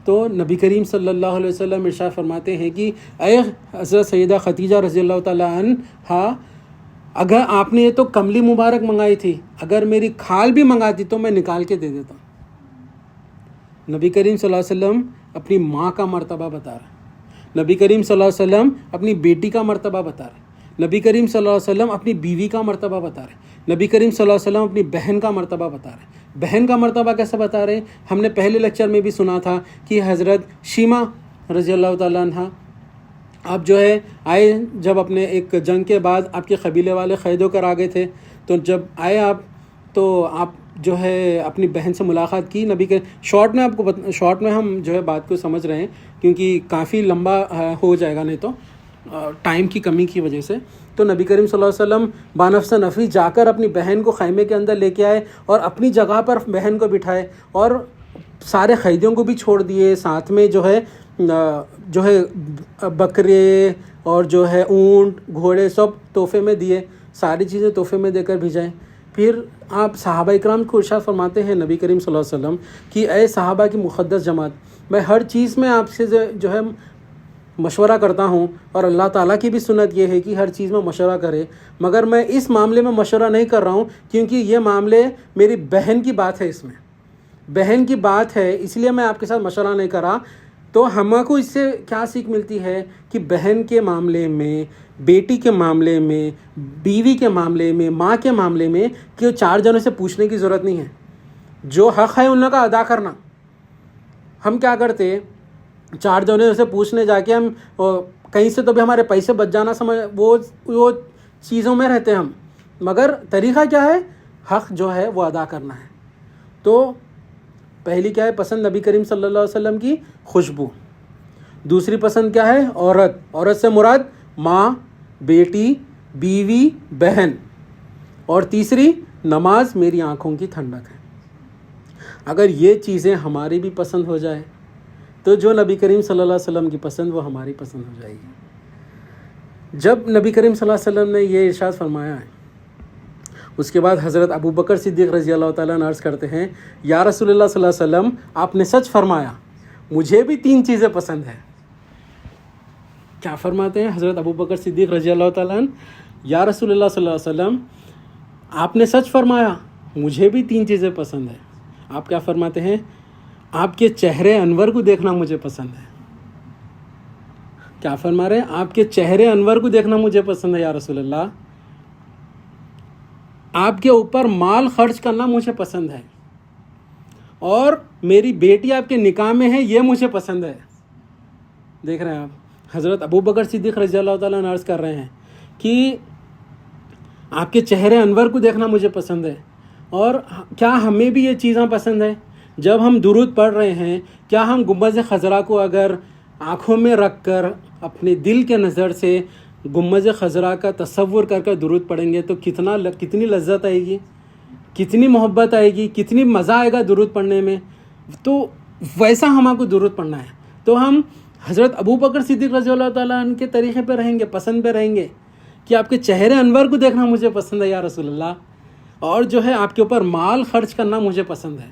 تو نبی کریم صلی اللہ علیہ وسلم ارشاد فرماتے ہیں کہ اے حضرت سیدہ خدیجہ رضی اللہ تعالیٰ عنہا، اگر آپ نے یہ تو کملی مبارک منگائی تھی، اگر میری کھال بھی منگاتی تو میں نکال کے دے دیتا۔ نبی کریم صلی اللہ علیہ وسلم اپنی ماں کا مرتبہ بتا رہے، نبی کریم صلی اللہ علیہ وسلم اپنی بیٹی کا مرتبہ بتا رہے، نبی کریم صلی اللہ علیہ وسلم اپنی بیوی کا مرتبہ بتا رہے، نبی کریم صلی اللہ علیہ وسلم اپنی بہن کا مرتبہ بتا رہے۔ بہن کا مرتبہ کیسے بتا رہے؟ ہم نے پہلے لیکچر میں بھی سنا تھا کہ حضرت شیمہ رضی اللہ تعالیٰ عنہ، آپ جو ہے آئے جب اپنے ایک جنگ کے بعد آپ کے قبیلے والے قید ہو کر آ گئے تھے، تو جب آئے آپ تو آپ جو ہے اپنی بہن سے ملاقات کی۔ نبی کے شارٹ میں ہم جو ہے بات کو سمجھ رہے ہیں کیونکہ کافی لمبا ہو جائے گا، نہیں تو ٹائم کی کمی کی وجہ سے۔ تو نبی کریم صلی اللہ علیہ وسلم بانفس نفی جا کر اپنی بہن کو خیمے کے اندر لے کے آئے اور اپنی جگہ پر بہن کو بٹھائے اور سارے قیدیوں کو بھی چھوڑ دیے، ساتھ میں جو ہے بکرے اور جو ہے اونٹ گھوڑے سب تحفے میں دیے، ساری چیزیں تحفے میں دے کر بھیجائیں۔ پھر آپ صحابہ اکرام کو ارشاد فرماتے ہیں نبی کریم صلی اللہ علیہ وسلم کہ اے صحابہ کی مقدس جماعت، میں ہر چیز میں آپ سے جو ہے مشورہ کرتا ہوں، اور اللہ تعالیٰ کی بھی سنت یہ ہے کہ ہر چیز میں مشورہ کرے، مگر میں اس معاملے میں مشورہ نہیں کر رہا ہوں کیونکہ یہ معاملے میری بہن کی بات ہے، اس میں بہن کی بات ہے، اس لیے میں آپ کے ساتھ مشورہ نہیں کر رہا۔ تو ہم کو اس سے کیا سیکھ ملتی ہے کہ بہن کے معاملے میں، بیٹی کے معاملے میں، بیوی کے معاملے میں، ماں کے معاملے میں کہ چار جنوں سے پوچھنے کی ضرورت نہیں ہے، جو حق ہے ان کا ادا کرنا۔ ہم کیا کرتے، چار جنوں سے پوچھنے جا کے ہم کہیں سے تو بھی ہمارے پیسے بچ جانا سمجھ وہ چیزوں میں رہتے ہم، مگر طریقہ کیا ہے؟ حق جو ہے وہ ادا کرنا ہے۔ تو پہلی کیا ہے پسند؟ نبی کریم صلی اللہ علیہ وسلم کی خوشبو۔ دوسری پسند کیا ہے؟ عورت سے مراد ماں، بیٹی، بیوی، بہن۔ اور تیسری نماز میری آنکھوں کی ٹھنڈک ہے۔ اگر یہ چیزیں ہماری بھی پسند ہو جائے تو جو نبی کریم صلی اللہ علیہ وسلم کی پسند وہ ہماری پسند ہو جائے گی۔ جب نبی کریم صلی اللہ علیہ وسلم نے یہ ارشاد فرمایا ہے، اس کے بعد حضرت ابو بکر صدیق رضی اللہ تعالیٰ عنہ عرض کرتے ہیں، یا رسول اللہ صلی اللہ علیہ وسلم، آپ نے سچ فرمایا، مجھے بھی 3 چیزیں پسند ہیں۔ کیا فرماتے ہیں حضرت ابو بکر صدیق رضی اللہ تعالیٰ عنہ؟ یا رسول اللہ صلی اللہ علیہ وسلم، آپ نے سچ فرمایا، مجھے بھی 3 چیزیں پسند ہیں۔ آپ کیا فرماتے ہیں؟ آپ کے چہرے انور کو دیکھنا مجھے پسند ہے۔ کیا فرما رہے ہیں؟ آپ کے چہرے انور کو دیکھنا مجھے پسند ہے یا رسول اللہ۔ آپ کے اوپر مال خرچ کرنا مجھے پسند ہے، اور میری بیٹی آپ کے نکاح میں ہے، یہ مجھے پسند ہے۔ دیکھ رہے ہیں آپ، حضرت ابو بکر صدیق رضی اللہ تعالیٰ عنہ عرض کر رہے ہیں کہ آپ کے چہرے انور کو دیکھنا مجھے پسند ہے، اور کیا ہمیں بھی یہ چیزاں پسند ہیں؟ جب ہم درود پڑھ رہے ہیں، کیا ہم گنبد خضرا کو اگر آنکھوں میں رکھ کر اپنے دل کے نظر سے گنبد خضرا کا تصور کر کر درود پڑھیں گے تو کتنی لذت آئے گی، کتنی محبت آئے گی، کتنی مزہ آئے گا درود پڑھنے میں۔ تو ویسا ہم کو درود پڑھنا ہے۔ تو ہم حضرت ابو بکر صدیق رضی اللہ تعالیٰ عنہ کے طریقے پہ رہیں گے، پسند پہ رہیں گے کہ آپ کے چہرے انور کو دیکھنا مجھے پسند ہے یا رسول اللہ، اور جو ہے آپ کے اوپر مال خرچ کرنا مجھے پسند ہے،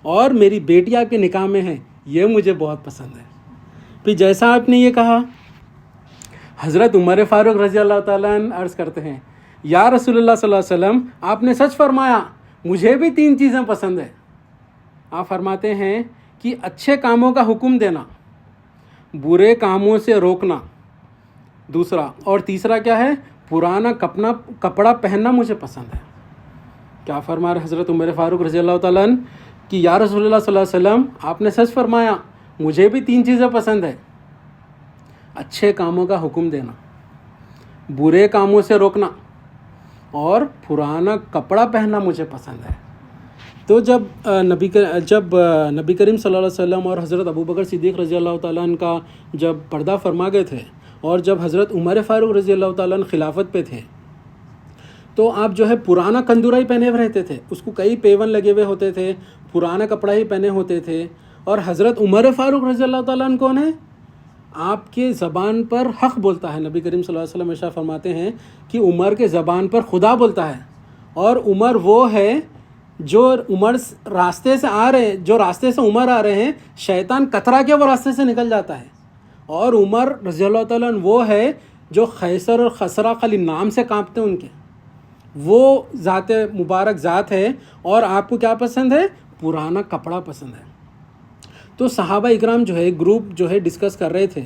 اور میری بیٹی آپ کے نکاح میں ہے، یہ مجھے بہت پسند ہے۔ پھر جیسا آپ نے یہ کہا، حضرت عمر فاروق رضی اللہ تعالیٰ عنہ عرض کرتے ہیں یا رسول اللہ صلی اللہ علیہ وسلم آپ نے سچ فرمایا، مجھے بھی 3 چیزیں پسند ہیں۔ آپ فرماتے ہیں کہ اچھے کاموں کا حکم دینا، برے کاموں سے روکنا، دوسرا، اور تیسرا کیا ہے، پرانا کپڑا پہننا مجھے پسند ہے۔ کیا فرما رہے حضرت عمر فاروق رضی اللہ تعالیٰ عنہ کہ یا رسول اللہ صلی اللہ علیہ وسلم آپ نے سچ فرمایا، مجھے بھی 3 چیزیں پسند ہے، اچھے کاموں کا حکم دینا، برے کاموں سے روکنا، اور پرانا کپڑا پہننا مجھے پسند ہے۔ تو جب نبی کریم صلی اللہ علیہ وسلم اور حضرت ابوبکر صدیق رضی اللہ تعالیٰ عنہ کا جب پردہ فرما گئے تھے، اور جب حضرت عمر فاروق رضی اللہ تعالیٰ عنہ خلافت پہ تھے، تو آپ جو ہے پرانا کندورا ہی پہنے ہوئے رہتے تھے، اس کو کئی پیون لگے ہوئے ہوتے تھے، پرانا کپڑا ہی پہنے ہوتے تھے۔ اور حضرت عمر فاروق رضی اللہ تعالیٰ عنہ کون ہے؟ آپ کے زبان پر حق بولتا ہے۔ نبی کریم صلی اللہ علیہ وسلم ارشاد فرماتے ہیں کہ عمر کے زبان پر خدا بولتا ہے، اور عمر وہ ہے جو راستے سے عمر آ رہے ہیں، شیطان کترا کے وہ راستے سے نکل جاتا ہے۔ اور عمر رضی اللہ تعالیٰ عنہ وہ ہے جو خیسر اور خسرا خالی نام سے کانپتے ہیں ان کے، وہ ذات مبارک ذات ہے۔ اور آپ کو کیا پسند ہے؟ پرانا کپڑا پسند ہے۔ تو صحابہ اکرام جو ہے گروپ جو ہے ڈسکس کر رہے تھے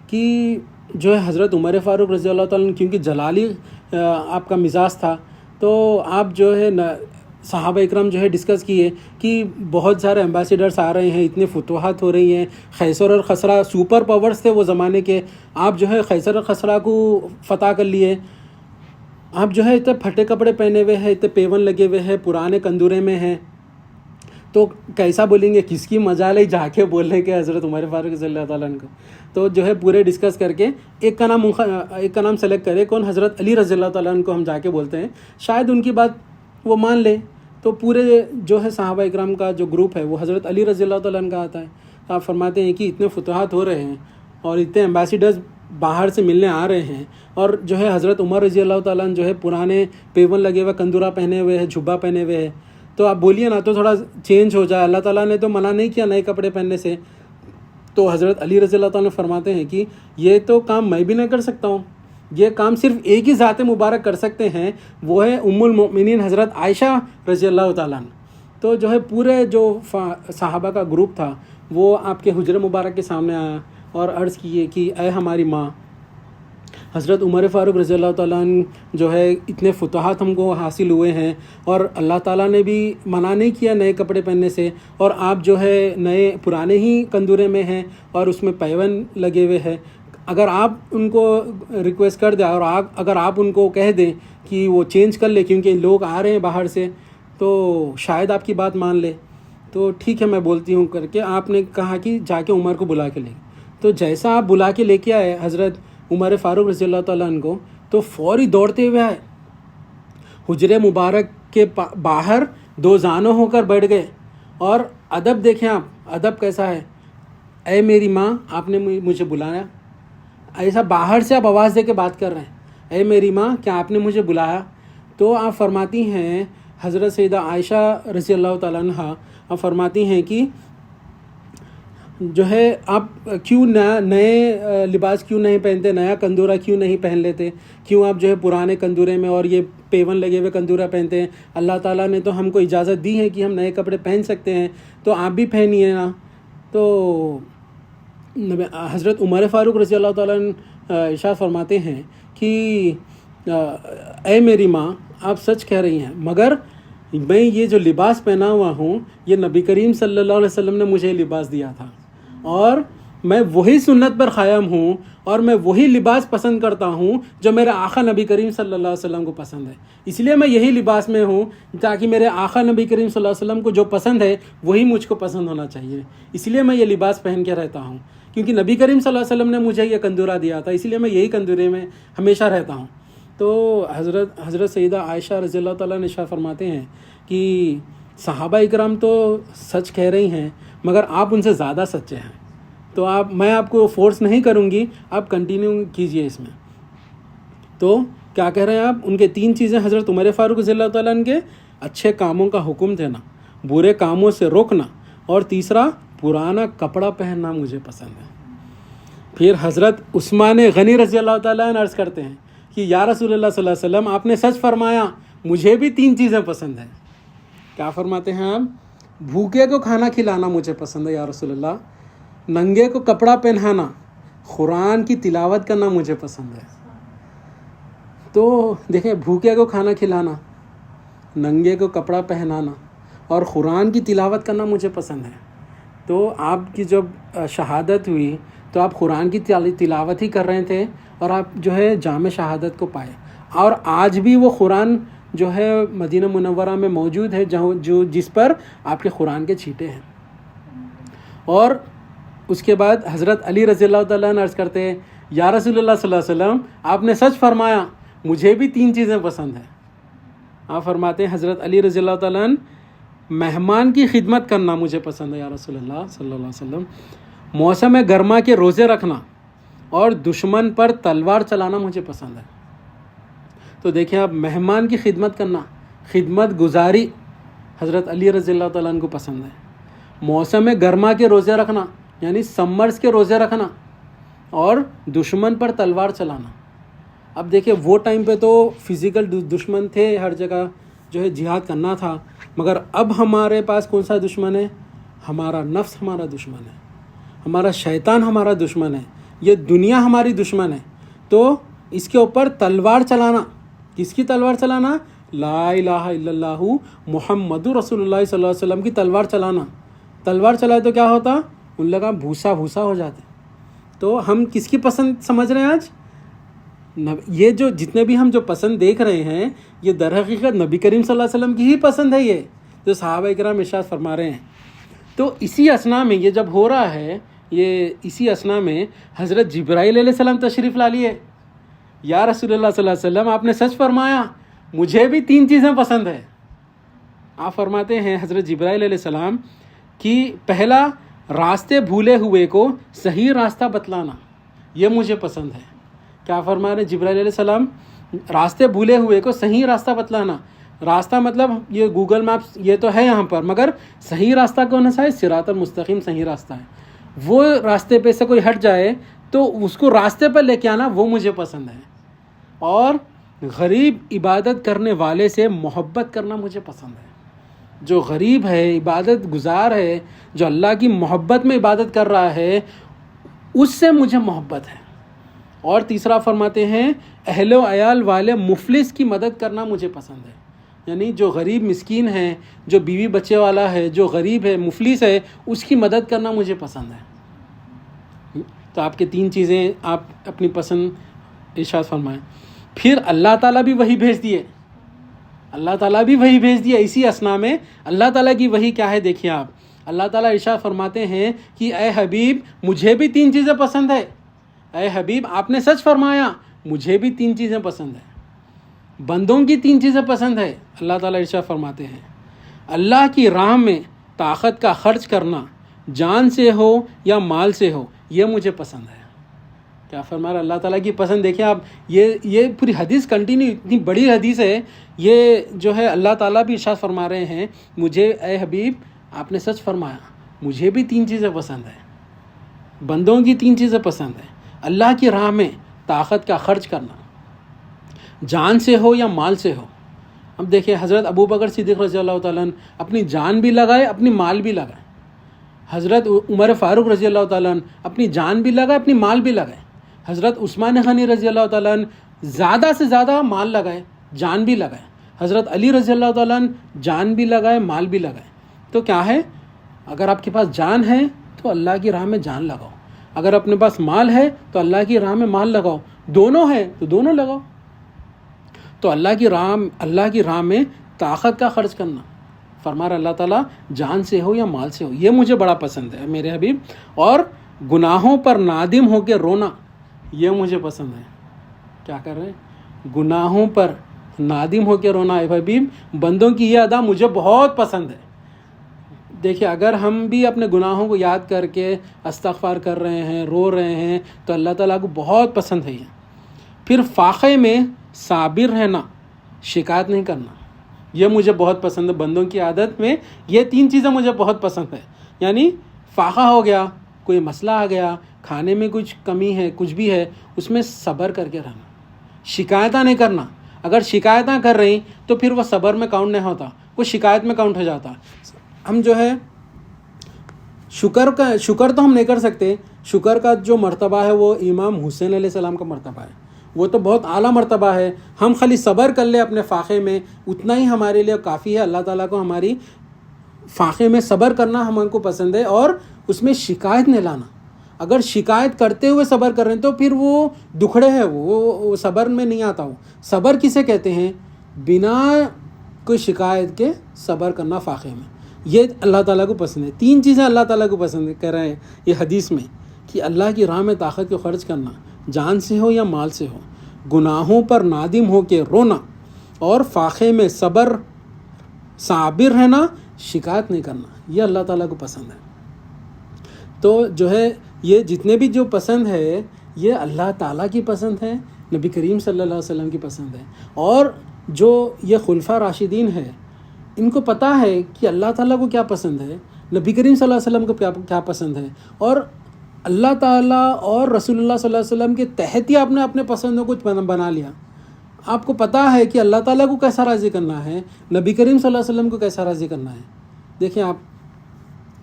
کہ جو ہے حضرت عمر فاروق رضی اللہ تعالیٰ عنہ، کیونکہ جلالی آپ کا مزاج تھا، تو آپ جو ہے صحابہ اکرام جو ہے ڈسکس کیے کہ بہت سارے ایمبیسیڈرس آ رہے ہیں، اتنے فتوحات ہو رہی ہیں، خیسر اور خسرا سپر پاورز تھے وہ زمانے کے، آپ جو ہے خیسر اور خسرا کو فتح کر لیے، آپ جو ہے اتنے پھٹے کپڑے پہنے ہوئے ہیں، اتنے پیون لگے ہوئے ہیں، پرانے کندورے میں ہیں، تو کیسا بولیں گے؟ کس کی مجال ہے جا کے بولنے کے حضرت عمر فاروق رضی اللہ تعالیٰ عنہ کو؟ تو جو ہے پورے ڈسکس کر کے ایک کا نام سلیکٹ کرے، کون؟ حضرت علی رضی اللہ تعالیٰ عنہ کو ہم جا کے بولتے ہیں، شاید ان کی بات وہ مان لے۔ تو پورے جو ہے صحابہ اکرام کا جو گروپ ہے وہ حضرت علی رضی اللہ تعالیٰ عنہ کا آتا ہے۔ تو آپ فرماتے ہیں کہ اتنے فتوحات ہو رہے ہیں اور اتنے ایمبیسیڈرز باہر سے ملنے آ رہے ہیں، اور جو ہے حضرت عمر رضی اللہ تعالیٰ عنہ جو ہے پرانے پیون لگے ہوئے کندورا پہنے ہوئے ہیں، جھبا پہنے ہوئے ہیں، تو آپ بولیے نا تو تھوڑا چینج ہو جائے، اللہ تعالیٰ نے تو منع نہیں کیا نئے کپڑے پہننے سے۔ تو حضرت علی رضی اللہ تعالیٰ عنہ فرماتے ہیں کہ یہ تو کام میں بھی نہ کر سکتا ہوں، یہ کام صرف ایک ہی ذات مبارک کر سکتے ہیں، وہ ہے ام المؤمنین حضرت عائشہ رضی اللہ تعالیٰ عنہ۔ تو جو ہے پورے جو صحابہ کا گروپ تھا وہ آپ کے حجر مبارک کے سامنے آیا اور عرض کیے کہ اے ہماری ماں، حضرت عمر فاروق رضی اللہ تعالیٰ عنہ جو ہے اتنے فتوحات ہم کو حاصل ہوئے ہیں، اور اللہ تعالیٰ نے بھی منع نہیں کیا نئے کپڑے پہننے سے، اور آپ جو ہے پرانے ہی کندورے میں ہیں اور اس میں پیون لگے ہوئے ہیں، اگر آپ ان کو ریکویسٹ کر دیں اور اگر آپ ان کو کہہ دیں کہ وہ چینج کر لے کیونکہ لوگ آ رہے ہیں باہر سے، تو شاید آپ کی بات مان لے۔ تو ٹھیک ہے میں بولتی ہوں کر کے آپ نے کہا کہ جا کے عمر کو بلا کے لے۔ تو جیسا آپ بلا کے لے کے آئے حضرت عمر فاروق رضی اللہ تعالیٰ عنہ کو، تو فوری دوڑتے ہوئے آئے، حجر مبارک کے باہر 2 زانوں ہو کر بیٹھ گئے، اور ادب دیکھیں آپ، ادب کیسا ہے، اے میری ماں آپ نے مجھے بلایا، ایسا باہر سے آپ آواز دے کے بات کر رہے ہیں، اے میری ماں کیا آپ نے مجھے بلایا؟ تو آپ فرماتی ہیں حضرت سیدہ عائشہ رضی اللہ تعالیٰ عنہ، آپ فرماتی ہیں کہ جو ہے آپ کیوں نئے لباس کیوں نہیں پہنتے، نیا کندورا کیوں نہیں پہن لیتے، کیوں آپ جو ہے پرانے کندورے میں اور یہ پیون لگے ہوئے کندورا پہنتے ہیں؟ اللہ تعالیٰ نے تو ہم کو اجازت دی ہے کہ ہم نئے کپڑے پہن سکتے ہیں، تو آپ بھی پہنیے نا۔ تو حضرت عمر فاروق رضی اللہ تعالیٰ عنہ ارشاد فرماتے ہیں کہ اے میری ماں آپ سچ کہہ رہی ہیں، مگر میں یہ جو لباس پہنا ہوا ہوں یہ نبی کریم صلی اللہ علیہ وسلم نے مجھے لباس دیا تھا، اور میں وہی سنت پر قائم ہوں، اور میں وہی لباس پسند کرتا ہوں جو میرے آقا نبی کریم صلی اللہ علیہ وسلم کو پسند ہے، اس لیے میں یہی لباس میں ہوں تاکہ میرے آقا نبی کریم صلی اللہ علیہ وسلم کو جو پسند ہے وہی مجھ کو پسند ہونا چاہیے، اس لیے میں یہ لباس پہن کے رہتا ہوں، کیونکہ نبی کریم صلی اللہ علیہ وسلم نے مجھے یہ کندورا دیا تھا، اس لیے میں یہی کندورے میں ہمیشہ رہتا ہوں۔ تو حضرت سیدہ عائشہ رضی اللہ تعالیٰ نے ارشاد فرماتے ہیں کہ صحابہ اکرام تو سچ کہہ رہی ہیں مگر آپ ان سے زیادہ سچے ہیں، تو میں آپ کو فورس نہیں کروں گی، آپ کنٹینیو کیجئے اس میں۔ تو کیا کہہ رہے ہیں آپ؟ ان کے 3 چیزیں حضرت عمر فاروق رضی اللہ تعالیٰ عنہ کے، اچھے کاموں کا حکم دینا، برے کاموں سے روکنا، اور تیسرا پرانا کپڑا پہننا مجھے پسند ہے۔ پھر حضرت عثمان غنی رضی اللہ تعالیٰ عنہ عرض کرتے ہیں کہ یا رسول اللہ صلی اللہ علیہ وسلم آپ نے سچ فرمایا، مجھے بھی 3 چیزیں پسند ہیں۔ کیا فرماتے ہیں آپ؟ بھوکے کو کھانا کھلانا مجھے پسند ہے یا رسول اللہ، ننگے کو کپڑا پہنانا، قرآن کی تلاوت کرنا مجھے پسند ہے۔ تو دیکھیں، بھوکے کو کھانا کھلانا، ننگے کو کپڑا پہنانا اور قرآن کی تلاوت کرنا مجھے پسند ہے۔ تو آپ کی جب شہادت ہوئی تو آپ قرآن کی تلاوت ہی کر رہے تھے اور آپ جو ہے جام شہادت کو پائے، اور آج بھی وہ قرآن جو ہے مدینہ منورہ میں موجود ہے جس پر آپ کے قرآن کے چھینٹے ہیں۔ اور اس کے بعد حضرت علی رضی اللہ تعالیٰ عنہ عرض کرتے ہیں یا رسول اللہ صلی اللہ علیہ وسلم آپ نے سچ فرمایا، مجھے بھی 3 چیزیں پسند ہیں۔ آپ فرماتے ہیں حضرت علی رضی اللہ تعالیٰ عنہ، مہمان کی خدمت کرنا مجھے پسند ہے یا رسول اللہ صلی اللہ علیہ وسلم، موسم گرما کے روزے رکھنا اور دشمن پر تلوار چلانا مجھے پسند ہے۔ تو دیکھیں آپ، مہمان کی خدمت کرنا، خدمت گزاری حضرت علی رضی اللہ تعالیٰ عنہ کو پسند ہے۔ موسم گرما کے روزے رکھنا یعنی سمرز کے روزے رکھنا اور دشمن پر تلوار چلانا۔ اب دیکھیں، وہ ٹائم پہ تو فزیکل دشمن تھے، ہر جگہ جو ہے جہاد کرنا تھا، مگر اب ہمارے پاس کون سا دشمن ہے؟ ہمارا نفس ہمارا دشمن ہے، ہمارا شیطان ہمارا دشمن ہے، یہ دنیا ہماری دشمن ہے۔ تو اس کے اوپر تلوار چلانا، کس کی تلوار چلانا؟ لا الہ الا اللہ محمد رسول اللہ صلی اللہ علیہ وسلم کی تلوار چلانا۔ تلوار چلائے تو کیا ہوتا؟ ان لوگوں بھوسا بھوسا ہو جاتے۔ تو ہم کس کی پسند سمجھ رہے ہیں آج؟ یہ جو جتنے بھی ہم جو پسند دیکھ رہے ہیں، یہ در حقیقت نبی کریم صلی اللہ علیہ وسلم کی ہی پسند ہے، یہ جو صحابہ کرام ارشاد فرما رہے ہیں۔ تو اسی اثنا میں یہ جب ہو رہا ہے، یہ اسی اثنا میں حضرت جبرائیل علیہ السلام تشریف لا لیے۔ یا رسول اللہ صلی اللہ علیہ وسلم آپ نے سچ فرمایا، مجھے بھی 3 چیزیں پسند ہے۔ آپ فرماتے ہیں حضرت جبرائیل علیہ السلام کہ پہلا، راستے بھولے ہوئے کو صحیح راستہ بتلانا، یہ مجھے پسند ہے۔ کیا فرما رہے ہیں جبرائیل علیہ السلام؟ راستے بھولے ہوئے کو صحیح راستہ بتلانا۔ راستہ مطلب یہ گوگل میپس یہ تو ہے یہاں پر، مگر صحیح راستہ کون سا ہے؟ صراط المستقیم صحیح راستہ ہے۔ وہ راستے پہ سے کوئی ہٹ جائے تو اس کو راستے پر لے کے آنا، وہ مجھے پسند ہے۔ اور غریب عبادت کرنے والے سے محبت کرنا مجھے پسند ہے۔ جو غریب ہے، عبادت گزار ہے، جو اللہ کی محبت میں عبادت کر رہا ہے، اس سے مجھے محبت ہے۔ اور تیسرا فرماتے ہیں اہل و عیال والے مفلس کی مدد کرنا مجھے پسند ہے، یعنی جو غریب مسکین ہے، جو بیوی بچے والا ہے، جو غریب ہے، مفلس ہے، اس کی مدد کرنا مجھے پسند ہے۔ تو آپ کے 3 چیزیں آپ اپنی پسند ارشاد فرمائیں۔ پھر اللہ تعالیٰ بھی وہی بھیج دیے، اللہ تعالیٰ بھی وہی بھیج دیا اسی اثنا میں۔ اللہ تعالیٰ کی وہی کیا ہے دیکھیے آپ، اللہ تعالیٰ ارشاد فرماتے ہیں کہ اے حبیب مجھے بھی 3 چیزیں پسند ہے، اے حبیب آپ نے سچ فرمایا، مجھے بھی 3 چیزیں پسند ہیں۔ بندوں کی 3 چیزیں پسند ہے، اللہ تعالیٰ ارشاد فرماتے ہیں اللہ کی راہ میں طاقت کا خرچ کرنا، جان سے ہو یا مال سے ہو، یہ مجھے پسند ہے۔ کیا فرما رہا اللہ تعالیٰ کی پسند؟ دیکھیں آپ، یہ پوری حدیث کنٹینیو، اتنی بڑی حدیث ہے، یہ جو ہے اللہ تعالیٰ بھی ارشاد فرما رہے ہیں مجھے اے حبیب آپ نے سچ فرمایا، مجھے بھی 3 چیزیں پسند ہیں۔ بندوں کی 3 چیزیں پسند ہیں، اللہ کی راہ میں طاقت کا خرچ کرنا، جان سے ہو یا مال سے ہو۔ اب دیکھیں حضرت ابو بکر صدیق رضی اللہ تعالیٰ عنہ اپنی جان بھی لگائے، اپنی مال بھی لگائے۔ حضرت عمر فاروق رضی اللہ تعالیٰ عنہ اپنی جان بھی لگائے، اپنی مال بھی لگائے۔ حضرت عثمان غنی رضی اللہ تعالیٰ عنہ زیادہ سے زیادہ مال لگائے، جان بھی لگائے۔ حضرت علی رضی اللہ تعالیٰ عنہ جان بھی لگائے، مال بھی لگائے۔ تو کیا ہے، اگر آپ کے پاس جان ہے تو اللہ کی راہ میں جان لگاؤ، اگر اپنے پاس مال ہے تو اللہ کی راہ میں مال لگاؤ، دونوں ہے تو دونوں لگاؤ۔ تو اللہ کی راہ میں طاقت کا خرچ کرنا، فرما رہا اللہ تعالیٰ جان سے ہو یا مال سے ہو، یہ مجھے بڑا پسند ہے میرے حبیب۔ اور گناہوں پر نادم ہو کے رونا، یہ مجھے پسند ہے۔ کیا کر رہے ہیں؟ گناہوں پر نادم ہو کے رونا، اے حبیب بندوں کی یہ ادا مجھے بہت پسند ہے۔ دیکھیں اگر ہم بھی اپنے گناہوں کو یاد کر کے استغفار کر رہے ہیں، رو رہے ہیں، تو اللہ تعالیٰ کو بہت پسند ہے یہ۔ پھر فاقے میں صابر رہنا، شکایت نہیں کرنا، یہ مجھے بہت پسند ہے۔ بندوں کی عادت میں یہ 3 چیزیں مجھے بہت پسند ہے، یعنی فاقہ ہو گیا کوئی مسئلہ آ گیا، کھانے میں کچھ کمی ہے، کچھ بھی ہے، اس میں صبر کر کے رہنا، شکایتیں نہیں کرنا. اگر شکایتیں کر رہی تو پھر وہ صبر میں کاؤنٹ نہیں ہوتا، وہ شکایت میں کاؤنٹ ہو جاتا. ہم جو ہے شکر تو ہم نہیں کر سکتے. شکر کا جو مرتبہ ہے وہ امام حسین علیہ السلام کا مرتبہ ہے، وہ تو بہت اعلیٰ مرتبہ ہے. ہم خالی صبر کر لیں اپنے فاقے میں، اتنا ہی ہمارے لیے کافی ہے. اللہ تعالیٰ کو ہماری فاقے میں صبر کرنا ہم کو پسند ہے، اور اس میں شکایت نہیں لانا. اگر شکایت کرتے ہوئے صبر کر رہے ہیں تو پھر وہ دکھڑے ہے، وہ صبر میں نہیں آتا. وہ صبر کسے کہتے ہیں؟ بنا کوئی شکایت کے صبر کرنا فاقے میں. یہ اللہ تعالیٰ کو پسند ہے. 3 چیزیں اللہ تعالیٰ کو پسند کہہ رہے ہیں یہ حدیث میں، کہ اللہ کی راہ میں طاقت کو خرچ کرنا، جان سے ہو یا مال سے ہو، گناہوں پر نادم ہو کے رونا، اور فاقے میں صابر رہنا، شکایت نہیں کرنا. یہ اللہ تعالیٰ کو پسند ہے. تو جو ہے یہ جتنے بھی جو پسند ہے یہ اللہ تعالیٰ کی پسند ہے، نبی کریم صلی اللہ علیہ وسلم کی پسند ہے. اور جو یہ خلفاء راشدین ہے ان کو پتہ ہے کہ اللہ تعالیٰ کو کیا پسند ہے، نبی کریم صلی اللہ علیہ وسلم کو کیا پسند ہے، اور اللہ تعالیٰ اور رسول اللہ صلی اللہ علیہ وسلم کے تحت ہی آپ نے اپنے پسندوں کو بنا لیا. آپ کو پتہ ہے کہ اللہ تعالیٰ کو کیسا راضی کرنا ہے، نبی کریم صلی اللہ علیہ وسلم کو کیسا راضی کرنا ہے. دیکھیں آپ،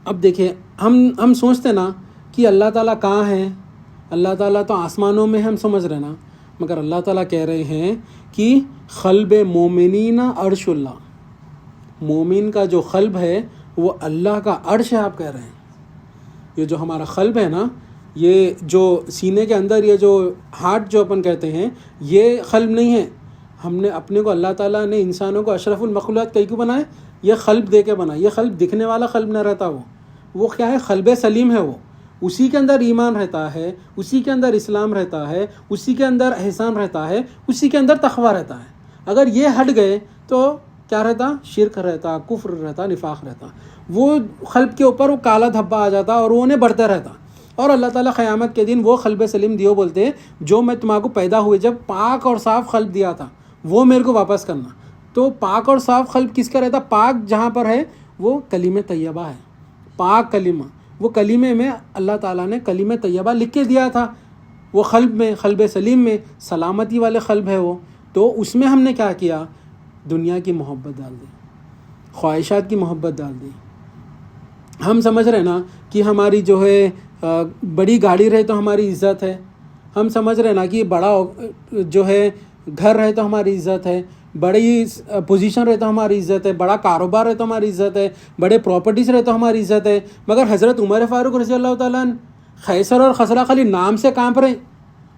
اب دیکھیں ہم سوچتے نا کہ اللہ تعالیٰ کہاں ہے، اللہ تعالیٰ تو آسمانوں میں ہم سمجھ رہے نا، مگر اللہ تعالیٰ کہہ رہے ہیں کہ قلب مومنین عرش اللہ، مومن کا جو قلب ہے وہ اللہ کا عرش ہے. آپ کہہ رہے ہیں یہ جو ہمارا قلب ہے نا، یہ جو سینے کے اندر یہ جو ہارٹ جو اپن کہتے ہیں، یہ قلب نہیں ہے. ہم نے اپنے کو، اللہ تعالیٰ نے انسانوں کو اشرف المخلوقات کئی کیوں بنائے؟ یہ قلب دے کے بنا. یہ قلب دکھنے والا قلب نہ رہتا، وہ کیا ہے؟ قلب سلیم ہے. وہ اسی کے اندر ایمان رہتا ہے، اسی کے اندر اسلام رہتا ہے، اسی کے اندر احسان رہتا ہے، اسی کے اندر تقویٰ رہتا ہے. اگر یہ ہٹ گئے تو کیا رہتا؟ شرک رہتا، کفر رہتا، نفاق رہتا. وہ قلب کے اوپر وہ کالا دھبا آ جاتا اور وہ انہیں بڑھتا رہتا. اور اللہ تعالیٰ قیامت کے دن وہ قلب سلیم دیو بولتے ہیں جو میں تمہارے کو پیدا ہوئے جب پاک اور صاف قلب دیا تھا وہ میرے کو واپس کرنا. تو پاک اور صاف قلب کس کا رہتا؟ پاک جہاں پر ہے وہ کلمہ طیبہ ہے، پاک کلمہ. وہ کلمے میں اللہ تعالیٰ نے کلمہ طیبہ لکھ کے دیا تھا وہ قلب میں، قلب سلیم میں، سلامتی والے قلب ہے وہ. تو اس میں ہم نے کیا کیا؟ دنیا کی محبت ڈال دی، خواہشات کی محبت ڈال دی. ہم سمجھ رہے نا کہ ہماری جو ہے بڑی گاڑی رہے تو ہماری عزت ہے. ہم سمجھ رہے نا کہ بڑا جو ہے گھر رہے تو ہماری عزت ہے، بڑی پوزیشن رہے تو ہماری عزت ہے، بڑا کاروبار رہے تو ہماری عزت ہے، بڑے پراپرٹیز رہے تو ہماری عزت ہے. مگر حضرت عمر فاروق رضی اللہ تعالیٰ خیسر اور خسرا خالی نام سے کانپ رہے.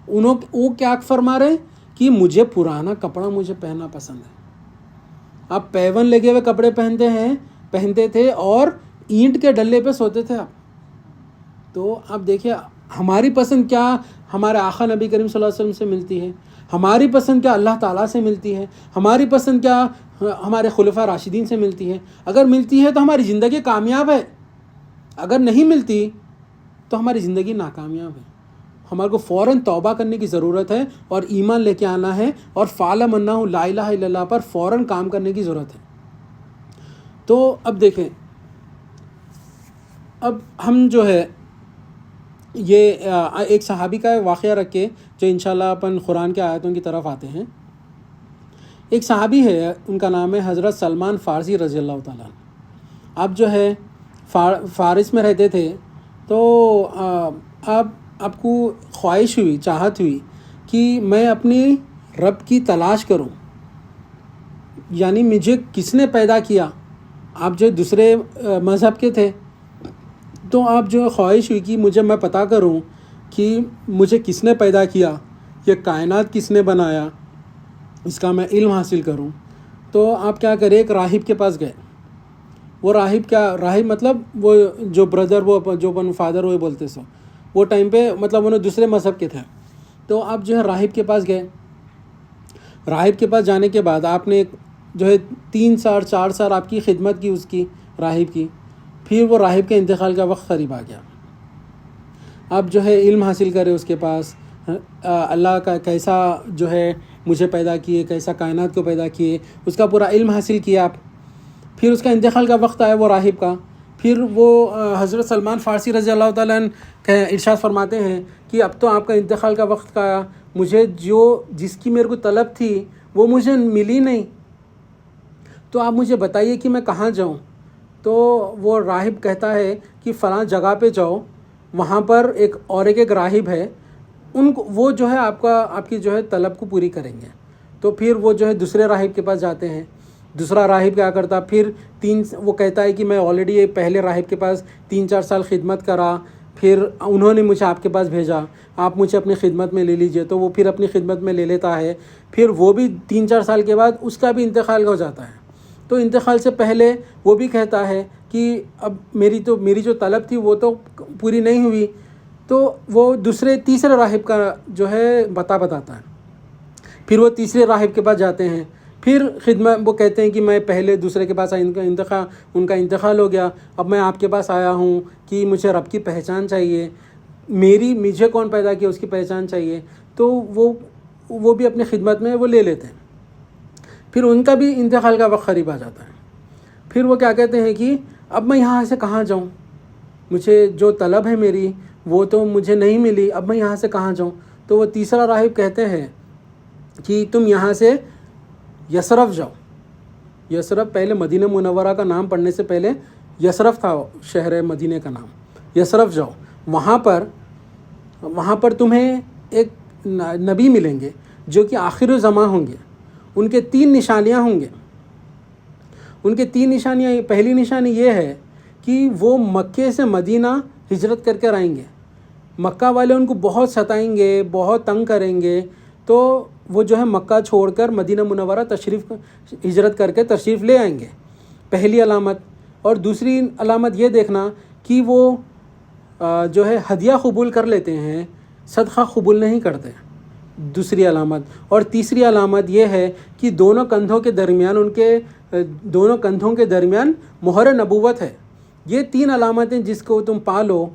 وہ کیا فرما رہے کہ مجھے پرانا کپڑا مجھے پہننا پسند ہے. آپ پیون لگے ہوئے کپڑے پہنتے تھے اور اینٹ کے ڈلے پہ سوتے تھے آپ. تو آپ دیکھیے ہماری پسند کیا ہمارے آقا نبی کریم صلی اللہ علیہ وسلم سے ملتی ہے، ہماری پسند کیا اللہ تعالیٰ سے ملتی ہے، ہماری پسند کیا ہمارے خلفاء راشدین سے ملتی ہے. اگر ملتی ہے تو ہماری زندگی کامیاب ہے، اگر نہیں ملتی تو ہماری زندگی ناکامیاب ہے. ہمارے کو فوراً توبہ کرنے کی ضرورت ہے اور ایمان لے کے آنا ہے اور فعلم انہ لا الہ الا اللہ پر فوراً کام کرنے کی ضرورت ہے. تو اب دیکھیں، اب ہم جو ہے یہ ایک صحابی کا واقعہ رکھ کے جو انشاءاللہ اپن قرآن کے آیتوں کی طرف آتے ہیں. ایک صحابی ہے، ان کا نام ہے حضرت سلمان فارسی رضی اللہ تعالیٰ. آپ جو ہے فارس میں رہتے تھے. تو آپ کو خواہش ہوئی، چاہت ہوئی کہ میں اپنی رب کی تلاش کروں، یعنی مجھے کس نے پیدا کیا. آپ جو دوسرے مذہب کے تھے تو آپ جو خواہش ہوئی کہ میں پتہ کروں کہ مجھے کس نے پیدا کیا، یہ کائنات کس نے بنایا، اس کا میں علم حاصل کروں. تو آپ کیا کرے، ایک راہب کے پاس گئے. وہ راہب مطلب وہ جو بردر، وہ جو فادر وہ بولتے سو، وہ ٹائم پہ مطلب انہوں دوسرے مذہب کے تھے. تو آپ جو ہے راہب کے پاس گئے. راہب کے پاس جانے کے بعد آپ نے جو ہے 3 سال 4 سال آپ کی خدمت کی اس کی راہب کی. پھر وہ راہب کے انتقال کا وقت قریب آ گیا. آپ جو ہے علم حاصل کرے اس کے پاس، اللہ کا کیسا جو ہے مجھے پیدا کیے، کیسا کائنات کو پیدا کیے، اس کا پورا علم حاصل کیا آپ. پھر اس کا انتقال کا وقت آیا وہ راہب کا. پھر وہ حضرت سلمان فارسی رضی اللہ تعالیٰ عنہ ارشاد فرماتے ہیں کہ اب تو آپ کا انتقال کا وقت کا آیا، مجھے جس کی میرے کو طلب تھی وہ مجھے ملی نہیں، تو آپ مجھے بتائیے کہ میں کہاں جاؤں۔ تو وہ راہب کہتا ہے کہ فلاں جگہ پہ جاؤ، وہاں پر ایک راہب ہے، وہ جو ہے آپ کی جو ہے طلب کو پوری کریں گے۔ تو پھر وہ جو ہے دوسرے راہب کے پاس جاتے ہیں۔ دوسرا راہب کیا کرتا، پھر وہ کہتا ہے کہ میں آلریڈی پہلے راہب کے پاس 3-4 سال خدمت کرا، پھر انہوں نے مجھے آپ کے پاس بھیجا، آپ مجھے اپنی خدمت میں لے لیجئے۔ تو وہ پھر اپنی خدمت میں لے لیتا ہے، پھر وہ بھی 3-4 سال کے بعد اس کا بھی انتقال ہو جاتا ہے۔ تو انتقال سے پہلے وہ بھی کہتا ہے کہ اب میری جو طلب تھی وہ تو پوری نہیں ہوئی، تو وہ تیسرے راہب کا جو ہے بتاتا ہے۔ پھر وہ تیسرے راہب کے پاس جاتے ہیں، پھر خدمت وہ کہتے ہیں کہ میں پہلے دوسرے کے پاس ان کا انتقال ہو گیا، اب میں آپ کے پاس آیا ہوں کہ مجھے رب کی پہچان چاہیے، مجھے کون پیدا کیا اس کی پہچان چاہیے۔ تو وہ بھی اپنی خدمت میں وہ لے لیتے ہیں۔ پھر ان کا بھی انتقال کا وقت قریب آ جاتا ہے۔ پھر وہ کیا کہتے ہیں کہ اب میں یہاں سے کہاں جاؤں، مجھے جو طلب ہے میری وہ تو مجھے نہیں ملی، اب میں یہاں سے کہاں جاؤں۔ تو وہ تیسرا راہب کہتے ہیں کہ تم یہاں سے یثرب جاؤ۔ یثرب پہلے مدینہ منورہ کا نام پڑھنے سے پہلے یثرب تھا شہر مدینہ کا نام۔ یثرب جاؤ، وہاں پر تمہیں ایک نبی ملیں گے جو کہ آخر الزمان ہوں گے، ان کے 3 نشانیاں ہوں گے۔ ان کے 3 نشانیاں، پہلی نشانی یہ ہے کہ وہ مکے سے مدینہ ہجرت کر کے آئیں گے۔ مکہ والے ان کو بہت ستائیں گے، بہت تنگ کریں گے، تو وہ جو ہے مکہ چھوڑ کر مدینہ منورہ ہجرت کر کے تشریف لے آئیں گے، پہلی علامت۔ اور دوسری علامت یہ دیکھنا کہ وہ جو ہے ہدیہ قبول کر لیتے ہیں، صدقہ قبول نہیں کرتے، دوسری علامت۔ اور تیسری علامت یہ ہے کہ دونوں کندھوں کے درمیان مہر نبوت ہے۔ یہ 3 علامتیں جس کو تم پالو،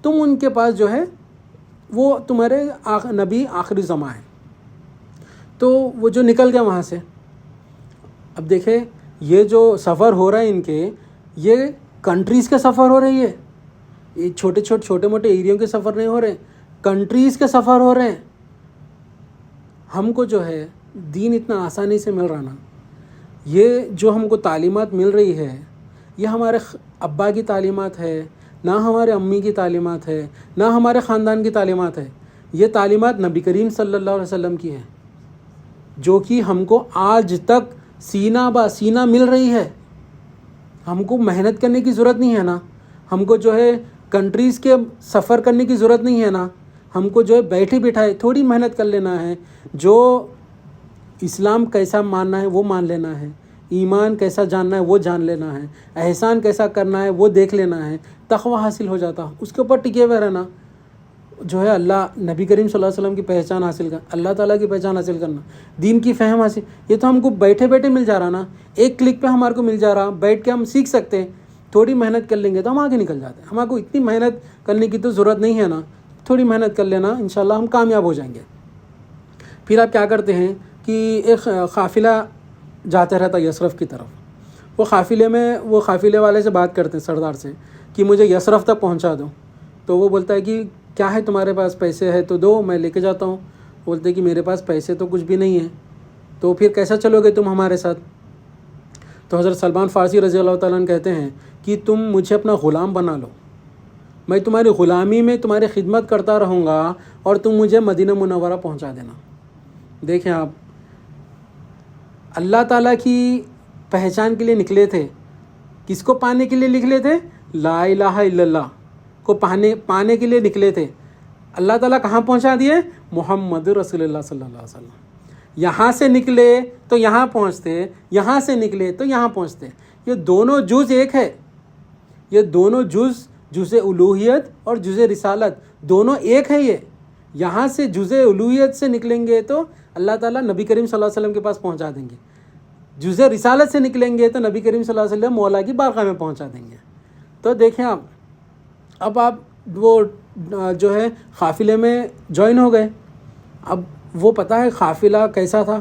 تم ان کے پاس جو ہے وہ تمہارے نبی آخری زمان ہے۔ تو وہ جو نکل گیا وہاں سے۔ اب دیکھیں یہ جو سفر ہو رہا ہے ان کے، یہ کنٹریز کے سفر ہو رہی ہے، یہ چھوٹے موٹے ایریوں کے سفر نہیں ہو رہے، کنٹریز کے سفر ہو رہے ہیں۔ ہم کو جو ہے دین اتنا آسانی سے مل رہا نا، یہ جو ہم کو تعلیمات مل رہی ہے، یہ ہمارے ابا کی تعلیمات ہے، نہ ہمارے امی کی تعلیمات ہے، نہ ہمارے خاندان کی تعلیمات ہے، یہ تعلیمات نبی کریم صلی اللہ علیہ وسلم کی ہے، جو کہ ہم کو آج تک سینہ بہ سینہ مل رہی ہے۔ ہم کو محنت کرنے کی ضرورت نہیں ہے نا، ہم کو جو ہے کنٹریز کے سفر کرنے کی ضرورت نہیں ہے نا، ہم کو جو ہے بیٹھے بٹھائے تھوڑی محنت کر لینا ہے، جو اسلام کیسا ماننا ہے وہ مان لینا ہے، ایمان کیسا جاننا ہے وہ جان لینا ہے، احسان کیسا کرنا ہے وہ دیکھ لینا ہے، تقوی حاصل ہو جاتا، اس کے اوپر ٹکے ہوئے رہنا، جو ہے اللہ نبی کریم صلی اللہ علیہ وسلم کی پہچان حاصل کرنا، اللہ تعالیٰ کی پہچان حاصل کرنا، دین کی فہم حاصل، یہ تو ہم کو بیٹھے بیٹھے مل جا رہا نا، ایک کلک پہ ہمارے کو مل جا رہا، بیٹھ کے ہم سیکھ سکتے ہیں، تھوڑی محنت کر لیں گے تو ہم آگے نکل جاتے ہیں۔ ہمارے کو اتنی محنت کرنے کی تو ضرورت نہیں ہے نا، تھوڑی محنت کر لینا، انشاءاللہ ہم کامیاب ہو جائیں گے۔ پھر آپ کیا کرتے ہیں کہ ایک قافلہ جاتا رہتا یثرب کی طرف، وہ قافلے والے سے بات کرتے ہیں، سردار سے، کہ مجھے یثرب تک پہنچا دو۔ تو وہ بولتا ہے کہ کیا ہے تمہارے پاس، پیسے ہے تو دو، میں لے کے جاتا ہوں۔ بولتے کہ میرے پاس پیسے تو کچھ بھی نہیں ہیں، تو پھر کیسا چلو گے تم ہمارے ساتھ؟ تو حضرت سلمان فارسی رضی اللہ تعالیٰ عنہ کہتے ہیں کہ تم مجھے اپنا غلام بنا لو، میں تمہاری غلامی میں تمہاری خدمت کرتا رہوں گا، اور تم مجھے مدینہ منورہ پہنچا دینا۔ دیکھیں آپ، اللہ تعالیٰ کی پہچان کے لیے نکلے تھے، کس کو پانے کے لیے نکلے تھے؟ لا الہ الا اللہ کو پانے کے لیے نکلے تھے۔ اللہ تعالیٰ کہاں پہنچا دیے؟ محمد رسول اللہ صلی اللہ علیہ وسلم۔ یہاں سے نکلے تو یہاں پہنچتے، یہاں سے نکلے تو یہاں پہنچتے، یہ دونوں جز ایک ہے، یہ دونوں جز الوہیت اور جز رسالت دونوں ایک ہے۔ یہ یہاں سے جز الوہیت سے نکلیں گے تو اللہ تعالیٰ نبی کریم صلی اللہ علیہ وسلم کے پاس پہنچا دیں گے، جز رسالت سے نکلیں گے تو نبی کریم صلی اللہ علیہ وسلم مولا کی بارگاہ میں پہنچا دیں گے۔ تو دیکھیں اب آپ وہ جو ہے قافلے میں جوائن ہو گئے۔ اب وہ پتہ ہے قافلہ کیسا تھا،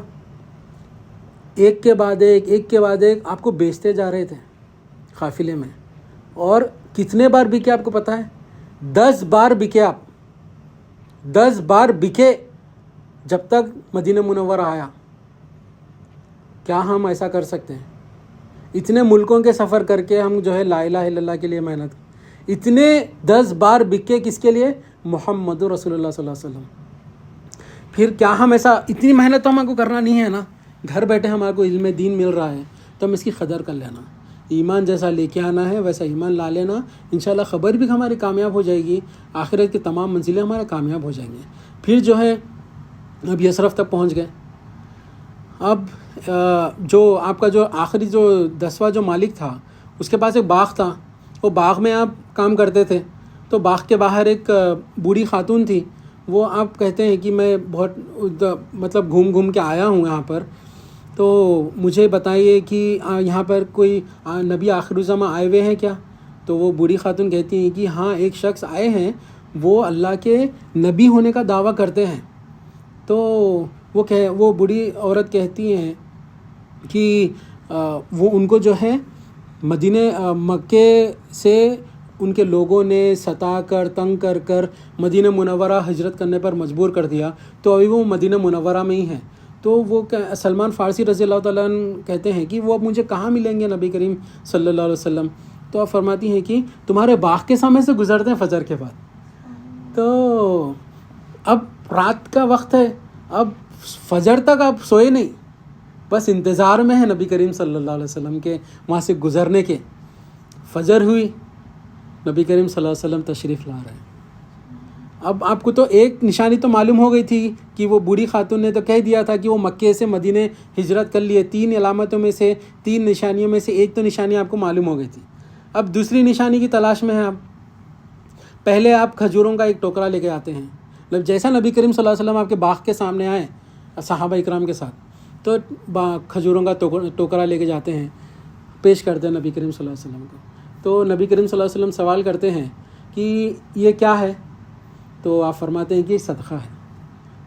ایک کے بعد ایک آپ کو بیچتے جا رہے تھے قافلے میں، اور کتنے بار بکے آپ کو پتہ ہے؟ 10 بار بکے آپ، 10 بار بکے جب تک مدینہ منورہ آیا۔ کیا ہم ایسا کر سکتے ہیں؟ اتنے ملکوں کے سفر کر کے ہم جو ہے لا الہ الا اللہ کے لیے محنت، اتنے 10 بار بکے کس کے لیے؟ محمد رسول اللہ صلی اللہ علیہ وسلم۔ پھر کیا ہم ایسا، اتنی محنت تو ہمارے کو کرنا نہیں ہے نا، گھر بیٹھے ہمارے کو علم دین مل رہا ہے تو ہم اس کی قدر کر لینا، ایمان جیسا لے کے آنا ہے ویسا ایمان لا لینا، انشاءاللہ خبر بھی ہماری کامیاب ہو جائے گی، آخرت کی تمام منزلیں ہمارا کامیاب ہو جائیں گے۔ پھر جو ہے اب یثرب تک پہنچ گئے۔ اب جو آپ کا جو آخری جو 10واں جو مالک تھا اس کے پاس ایک باغ تھا، وہ باغ میں آپ کام کرتے تھے، تو باغ کے باہر ایک بوڑھی خاتون تھی، وہ آپ کہتے ہیں کہ میں بہت مطلب گھوم گھوم کے آیا ہوں یہاں پر، تو مجھے بتائیے کہ یہاں پر کوئی نبی آخر الزماں آئے ہوئے ہیں کیا؟ تو وہ بوڑھی خاتون کہتی ہیں کہ ہاں ایک شخص آئے ہیں، وہ اللہ کے نبی ہونے کا دعویٰ کرتے ہیں۔ تو وہ بوڑھی عورت کہتی ہیں کہ وہ ان کو جو ہے مکے سے ان کے لوگوں نے ستا کر تنگ کر کر مدینہ منورہ ہجرت کرنے پر مجبور کر دیا، تو ابھی وہ مدینہ منورہ میں ہی ہیں۔ تو وہ سلمان فارسی رضی اللہ تعالیٰ عنہ کہتے ہیں کہ وہ اب مجھے کہاں ملیں گے نبی کریم صلی اللہ علیہ وسلم؟ تو آپ فرماتی ہیں کہ تمہارے باغ کے سامنے سے گزرتے ہیں فجر کے بعد۔ تو اب رات کا وقت ہے، اب فجر تک آپ سوئے نہیں، بس انتظار میں ہے نبی کریم صلی اللہ علیہ وسلم کے وہاں سے گزرنے کے۔ فجر ہوئی، نبی کریم صلی اللہ علیہ وسلم تشریف لا رہے ہیں۔ اب آپ کو تو ایک نشانی تو معلوم ہو گئی تھی کہ وہ بوڑھی خاتون نے تو کہہ دیا تھا کہ وہ مکے سے مدینے ہجرت کر لیے، 3 علامتوں میں سے 3 نشانیوں میں سے ایک تو نشانی آپ کو معلوم ہو گئی تھی۔ اب دوسری نشانی کی تلاش میں ہیں آپ۔ پہلے آپ کھجوروں کا ایک ٹوکرا لے کے آتے ہیں، جیسا نبی کریم صلی اللہ علیہ وسلم آپ کے باغ کے سامنے آئے صحابہ اکرام کے ساتھ، تو کھجوروں کا ٹوکرا لے کے جاتے ہیں، پیش کرتے ہیں نبی کریم صلی اللہ علیہ وسلم کو۔ تو نبی کریم صلی اللہ علیہ وسلم سوال کرتے ہیں کہ یہ کیا ہے؟ تو آپ فرماتے ہیں کہ یہ صدقہ ہے۔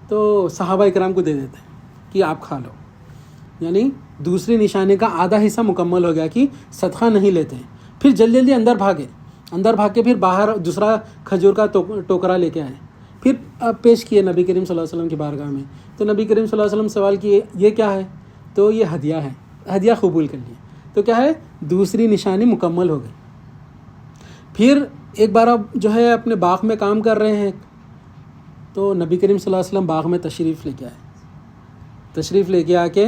تو صحابہ اکرام کو دے دیتے ہیں کہ آپ کھا لو، یعنی دوسری نشانی کا آدھا حصہ مکمل ہو گیا کہ صدقہ نہیں لیتے ہیں۔ پھر جلدی جلدی اندر بھاگ کے پھر باہر دوسرا کھجور کا ٹوکرا لے کے آئے، پھر پیش کیے نبی کریم صلی اللہ علیہ وسلم کی بارگاہ میں۔ تو نبی کریم صلی اللہ علیہ وسلم سوال کیے یہ کیا ہے؟ تو یہ ہدیہ ہے، ہدیہ قبول کر لیے۔ تو کیا ہے؟ دوسری نشانی مکمل ہو گئی۔ پھر ایک بار آپ جو ہے اپنے باغ میں کام کر رہے ہیں، تو نبی کریم صلی اللہ علیہ وسلم باغ میں تشریف لے کے آئے۔ تشریف لے کے آ کے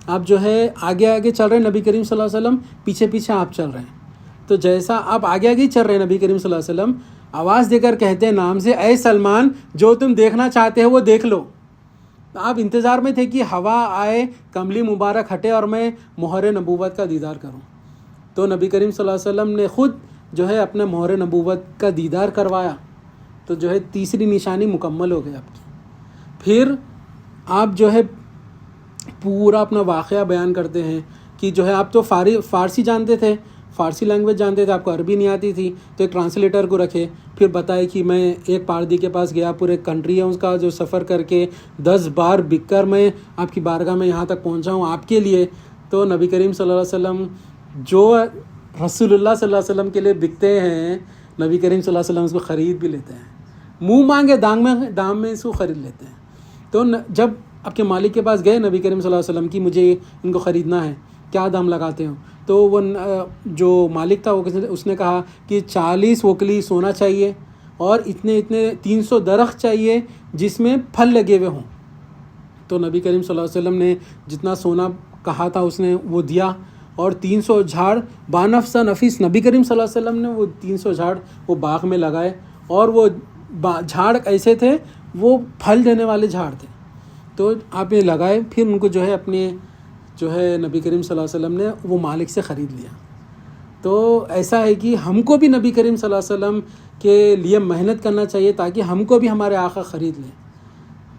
آپ جو ہے آگے چل رہے ہیں، نبی کریم صلی اللہ علیہ وسلم پیچھے آپ چل رہے ہیں۔ تو جیسا آپ آگے چل رہے ہیں، نبی کریم صلی اللہ علیہ وسلم آواز دے کر کہتے ہیں نام سے، اے سلمان جو تم دیکھنا چاہتے ہو وہ دیکھ لو۔ آپ انتظار میں تھے کہ ہوا آئے، کملی مبارک ہٹے اور میں مہر نبوت کا دیدار کروں۔ تو نبی کریم صلی اللہ علیہ وسلم نے خود جو ہے اپنے مہر نبوت کا دیدار کروایا، تو جو ہے تیسری نشانی مکمل ہو گئی آپ کی۔ پھر آپ جو ہے پورا اپنا واقعہ بیان کرتے ہیں کہ جو ہے آپ تو فارسی جانتے تھے، فارسی لینگویج جانتے تھے، آپ کو عربی نہیں آتی تھی، تو ایک ٹرانسلیٹر کو رکھے، پھر بتائے کہ میں ایک پاردی کے پاس گیا، پورے کنٹری ہے اس کا جو سفر کر کے 10 بار بک کر میں آپ کی بارگاہ میں یہاں تک پہنچا ہوں آپ کے لیے۔ تو نبی کریم صلی اللہ علیہ وسلم جو رسول اللہ صلی اللہ علیہ وسلم کے لیے بکتے ہیں، نبی کریم صلی اللہ علیہ وسلم اس کو خرید بھی لیتے ہیں، منہ مانگے دام میں اس کو خرید لیتے ہیں۔ تو جب آپ کے مالک کے پاس گئے نبی کریم صلی اللہ علیہ وسلم کی مجھے ان کو خریدنا ہے، کیا دام لگاتے ہو؟ تو وہ جو مالک تھا اس نے کہا کہ 40 وکلی سونا چاہیے اور اتنے 300 درخت چاہیے جس میں پھل لگے ہوئے ہوں۔ تو نبی کریم صلی اللہ علیہ وسلم نے جتنا سونا کہا تھا اس نے وہ دیا، اور 300 جھاڑ بانفسہ نفیس نبی کریم صلی اللہ علیہ وسلم نے وہ 300 جھاڑ وہ باغ میں لگائے، اور وہ جھاڑ ایسے تھے وہ پھل دینے والے جھاڑ تھے۔ تو آپ نے لگائے، پھر ان کو جو ہے اپنے جو ہے نبی کریم صلی اللہ علیہ وسلم نے وہ مالک سے خرید لیا۔ تو ایسا ہے کہ ہم کو بھی نبی کریم صلی اللہ علیہ وسلم کے لیے محنت کرنا چاہیے تاکہ ہم کو بھی ہمارے آقا خرید لیں۔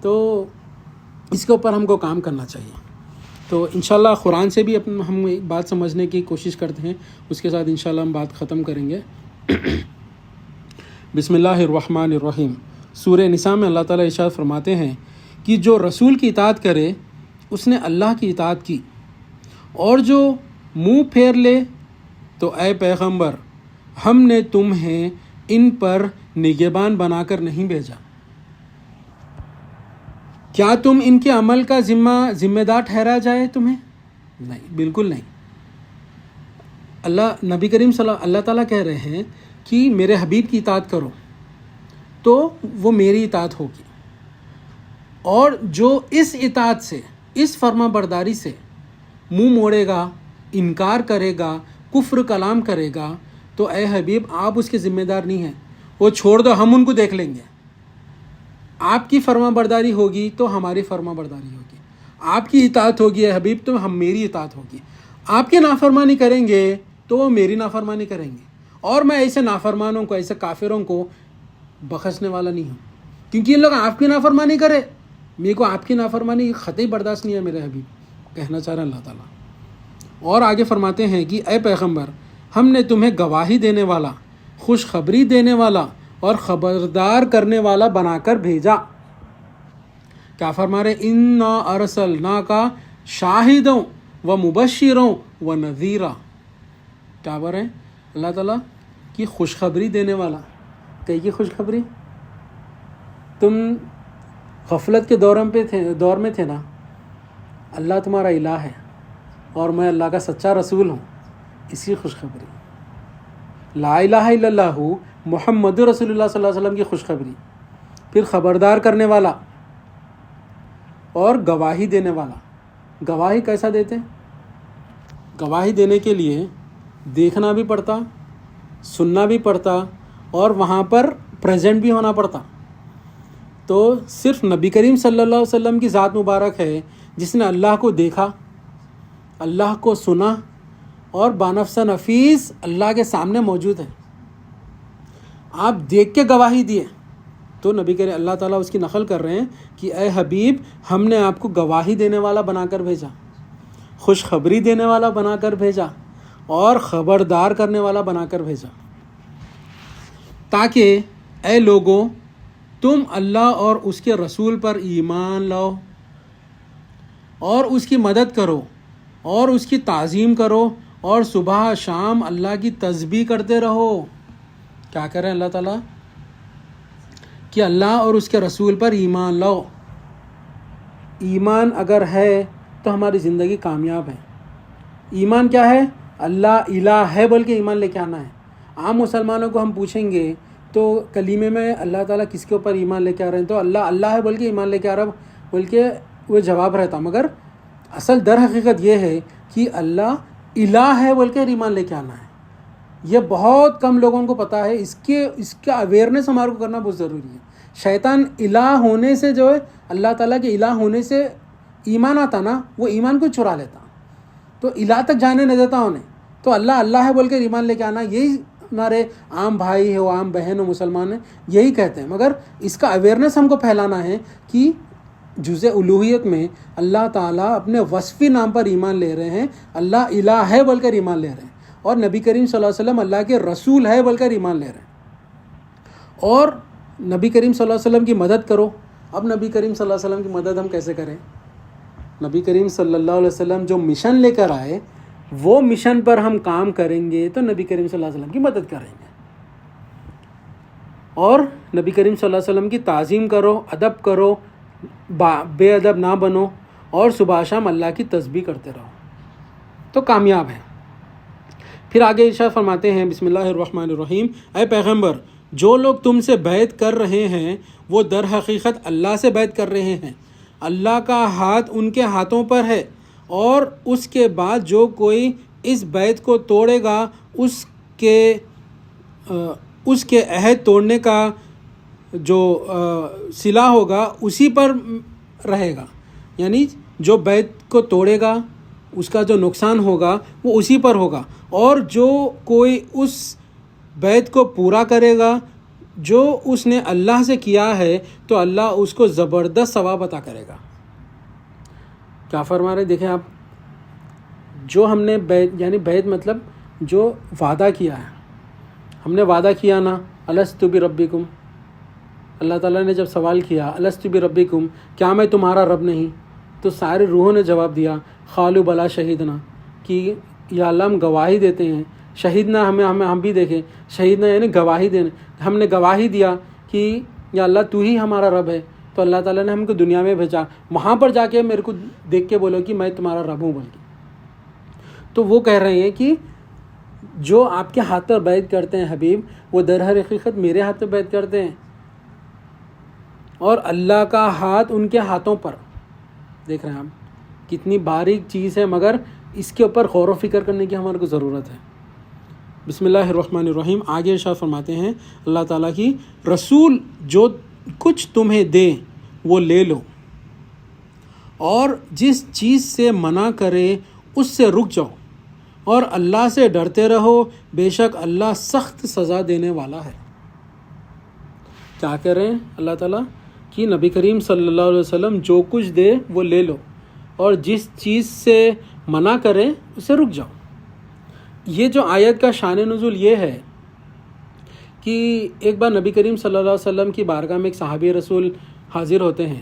تو اس کے اوپر ہم کو کام کرنا چاہیے۔ تو انشاءاللہ قرآن سے بھی ہم ایک بات سمجھنے کی کوشش کرتے ہیں، اس کے ساتھ انشاءاللہ ہم بات ختم کریں گے۔ بسم اللہ الرحمن الرحیم۔ سورہ نساء میں اللہ تعالیٰ ارشاد فرماتے ہیں کہ جو رسول کی اطاعت کرے اس نے اللہ کی اطاعت کی، اور جو منہ پھیر لے تو اے پیغمبر ہم نے تمہیں ان پر نگہبان بنا کر نہیں بھیجا؟ کیا تم ان کے عمل کا ذمہ دار ٹھہرایا جائے تمہیں؟ نہیں، بالکل نہیں۔ نبی کریم اللہ تعالیٰ کہہ رہے ہیں کہ میرے حبیب کی اطاعت کرو تو وہ میری اطاعت ہوگی، اور جو اس اطاعت سے، اس فرما برداری سے منہ موڑے گا، انکار کرے گا، کفر کلام کرے گا، تو اے حبیب آپ اس کے ذمہ دار نہیں ہیں، وہ چھوڑ دو، ہم ان کو دیکھ لیں گے۔ آپ کی فرما برداری ہوگی تو ہماری فرما برداری ہوگی، آپ کی اطاعت ہوگی اے حبیب تو ہم میری اطاعت ہوگی، آپ کی نافرمانی کریں گے تو وہ میری نافرمانی کریں گے، اور میں ایسے نافرمانوں کو، ایسے کافروں کو بخشنے والا نہیں ہوں، کیونکہ ان لوگ آپ کی نافرمانی کرے، میرے کو آپ کی نافرمانی قطعی برداشت نہیں ہے میرے حبیب، کہنا چاہ رہے ہیں اللہ تعالیٰ۔ اور آگے فرماتے ہیں کہ اے پیغمبر، ہم نے تمہیں گواہی دینے والا، خوشخبری دینے والا اور خبردار کرنے والا بنا کر بھیجا۔ کیا فرما رہے؟ اِنَّا أَرْسَلْنَاكَ شَاهِدًا وَمُبَشِّرًا وَنَذِيرًا۔ کیا بول رہے ہیں؟ اللہ تعالیٰ کی خوشخبری دینے والا۔ کئی کی خوشخبری؟ تم غفلت کے دور میں تھے نا، اللہ تمہارا الہ ہے اور میں اللہ کا سچا رسول ہوں، اسی خوشخبری، لا الہ الا اللہ محمد رسول اللہ صلی اللہ علیہ وسلم کی خوشخبری، پھر خبردار کرنے والا اور گواہی دینے والا۔ گواہی کیسا دیتے؟ گواہی دینے کے لیے دیکھنا بھی پڑتا، سننا بھی پڑتا، اور وہاں پر پریزنٹ بھی ہونا پڑتا۔ تو صرف نبی کریم صلی اللہ علیہ وسلم کی ذات مبارک ہے جس نے اللہ کو دیکھا، اللہ کو سنا، اور بانفس نفیس اللہ کے سامنے موجود ہے۔ آپ دیکھ کے گواہی دیے تو نبی کریم اللہ تعالیٰ اس کی نقل کر رہے ہیں کہ اے حبیب، ہم نے آپ کو گواہی دینے والا بنا کر بھیجا، خوشخبری دینے والا بنا کر بھیجا، اور خبردار کرنے والا بنا کر بھیجا، تاکہ اے لوگوں تم اللہ اور اس کے رسول پر ایمان لاؤ اور اس کی مدد کرو اور اس کی تعظیم کرو، اور صبح شام اللہ کی تسبیح کرتے رہو۔ کیا کریں اللہ تعالیٰ؟ کہ اللہ اور اس کے رسول پر ایمان لاؤ۔ ایمان اگر ہے تو ہماری زندگی کامیاب ہے۔ ایمان کیا ہے؟ اللہ الہ ہے بول کے ایمان لے کے آنا ہے۔ عام مسلمانوں کو ہم پوچھیں گے تو کلیمے میں اللہ تعالیٰ کس کے اوپر ایمان لے کے آ رہے ہیں، تو اللہ ہے بول کے ایمان لے کے آ رہا بول کے وہ جواب رہتا، مگر اصل در حقیقت یہ ہے کہ اللہ الہ ہے بول کے ایمان لے کے آنا ہے۔ یہ بہت کم لوگوں کو پتہ ہے، اس کا اویئرنیس ہمارے کو کرنا بہت ضروری ہے۔ شیطان الہ ہونے سے جو ہے، اللہ تعالیٰ کے الہ ہونے سے ایمان آتا نا، وہ ایمان کو چرا لیتا، تو الہ تک جانے نہ دیتا انہیں۔ تو اللہ ہے بول کے ایمان لے کے آنا، یہی ہمارے عام بھائی ہو، عام بہن ہو، مسلمان ہیں، یہی کہتے ہیں، مگر اس کا اویئرنیس ہم کو پھیلانا ہے کہ جزء الوہیت میں اللہ تعالیٰ اپنے وصفی نام پر ایمان لے رہے ہیں، اللہ الہ ہے بول کر ایمان لے رہے ہیں، اور نبی کریم صلی اللہ علیہ وسلم اللہ کے رسول ہے بول کر ایمان لے رہے ہیں، اور نبی کریم صلی اللہ علیہ وسلم کی مدد کرو۔ اب نبی کریم صلی اللہ علیہ وسلم کی مدد ہم کیسے کریں؟ نبی کریم صلی اللہ علیہ وسلم جو مشن لے کر آئے، وہ مشن پر ہم کام کریں گے تو نبی کریم صلی اللہ علیہ وسلم کی مدد کریں گے، اور نبی کریم صلی اللہ علیہ وسلم کی تعظیم کرو، ادب کرو، بے ادب نہ بنو، اور صبح شام اللہ کی تسبیح کرتے رہو تو کامیاب ہے۔ پھر آگے ارشاد فرماتے ہیں بسم اللہ الرحمن الرحیم، اے پیغمبر، جو لوگ تم سے بیعت کر رہے ہیں وہ در حقیقت اللہ سے بیعت کر رہے ہیں، اللہ کا ہاتھ ان کے ہاتھوں پر ہے، اور اس کے بعد جو کوئی اس بیعت کو توڑے گا اس کے عہد توڑنے کا جو صلہ ہوگا اسی پر رہے گا، یعنی جو بیعت کو توڑے گا اس کا جو نقصان ہوگا وہ اسی پر ہوگا، اور جو کوئی اس بیعت کو پورا کرے گا جو اس نے اللہ سے کیا ہے تو اللہ اس کو زبردست ثواب عطا کرے گا۔ کیا فرما رہے؟ دیکھیں آپ، جو ہم نے بیعت، یعنی بیعت مطلب جو وعدہ کیا ہے، ہم نے وعدہ کیا نا، الست بربکم، اللہ تعالیٰ نے جب سوال کیا الست بربکم، کیا میں تمہارا رب نہیں، تو سارے روحوں نے جواب دیا قالوا بلا شہیدنا، کہ یا اللہ ہم گواہی دیتے ہیں شہید نہ ہم بھی دیکھیں، شہید نہ یعنی گواہی دینا، ہم نے گواہی دیا کہ یا اللہ تو ہی ہمارا رب ہے، تو اللہ تعالیٰ نے ہم کو دنیا میں بھیجا، وہاں پر جا کے میرے کو دیکھ کے بولو کہ میں تمہارا رب ہوں بول کے۔ تو وہ کہہ رہے ہیں کہ جو آپ کے ہاتھ پر بیعت کرتے ہیں حبیب، وہ در حقیقت میرے ہاتھ پہ بیعت کرتے ہیں، اور اللہ کا ہاتھ ان کے ہاتھوں پر۔ دیکھ رہے ہیں آپ کتنی باریک چیز ہے، مگر اس کے اوپر غور و فکر کرنے کی ہمارے کو ضرورت ہے۔ بسم اللہ الرحمن الرحیم۔ آگے ارشاد فرماتے ہیں اللہ تعالیٰ کی، رسول جو کچھ تمہیں دے وہ لے لو، اور جس چیز سے منع کرے اس سے رک جاؤ، اور اللہ سے ڈرتے رہو، بے شک اللہ سخت سزا دینے والا ہے۔ کیا کہہ رہے ہیں اللہ تعالیٰ کہ نبی کریم صلی اللہ علیہ وسلم جو کچھ دے وہ لے لو، اور جس چیز سے منع کرے اسے رک جاؤ۔ یہ جو آیت کا شان نزول یہ ہے کہ ایک بار نبی کریم صلی اللہ علیہ وسلم کی بارگاہ میں ایک صحابی رسول حاضر ہوتے ہیں،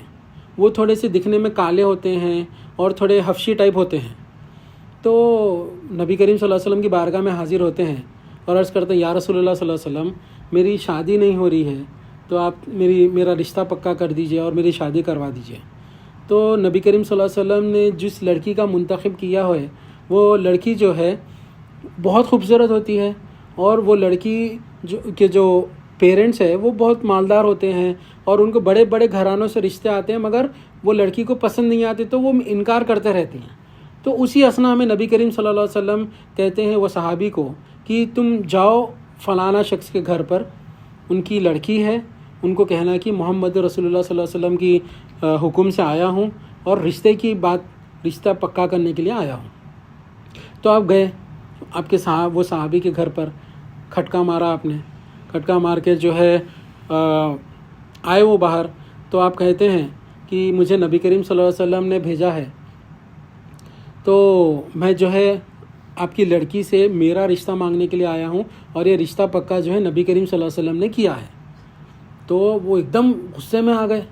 وہ تھوڑے سے دکھنے میں کالے ہوتے ہیں اور تھوڑے حفشی ٹائپ ہوتے ہیں۔ تو نبی کریم صلی اللہ علیہ وسلم کی بارگاہ میں حاضر ہوتے ہیں اور عرض کرتے ہیں، یا رسول اللہ صلی اللہ علیہ وسلم میری شادی نہیں ہو رہی ہے، تو آپ میرا رشتہ پکا کر دیجئے اور میری شادی کروا دیجئے۔ تو نبی کریم صلی اللہ علیہ وسلم نے جس لڑکی کا منتخب کیا ہے، وہ لڑکی جو ہے بہت خوبصورت ہوتی ہے، اور وہ لڑکی جو پیرنٹس ہے وہ بہت مالدار ہوتے ہیں، اور ان کو بڑے بڑے گھرانوں سے رشتے آتے ہیں، مگر وہ لڑکی کو پسند نہیں آتے تو وہ انکار کرتے رہتے ہیں۔ تو اسی اثنا میں نبی کریم صلی اللہ علیہ وسلم کہتے ہیں وہ صحابی کو کہ تم جاؤ فلانا شخص کے گھر پر، ان کی لڑکی ہے، ان کو کہنا کہ محمد رسول اللہ صلی اللہ علیہ وسلم کی حکم سے آیا ہوں اور رشتہ پکا کرنے کے لیے آیا ہوں۔ تو آپ گئے، آپ کے وہ صحابی کے گھر پر کھٹکا مارا، آپ نے کھٹکا مار کے جو ہے آئے وہ باہر۔ تو آپ کہتے ہیں کہ مجھے نبی کریم صلی اللہ علیہ وسلم نے بھیجا ہے، تو میں جو ہے آپ کی لڑکی سے میرا رشتہ مانگنے کے لیے آیا ہوں، اور یہ رشتہ پکا جو ہے نبی کریم صلی اللہ علیہ وسلم نے کیا ہے۔ تو وہ ایک دم غصے میں آ گئے،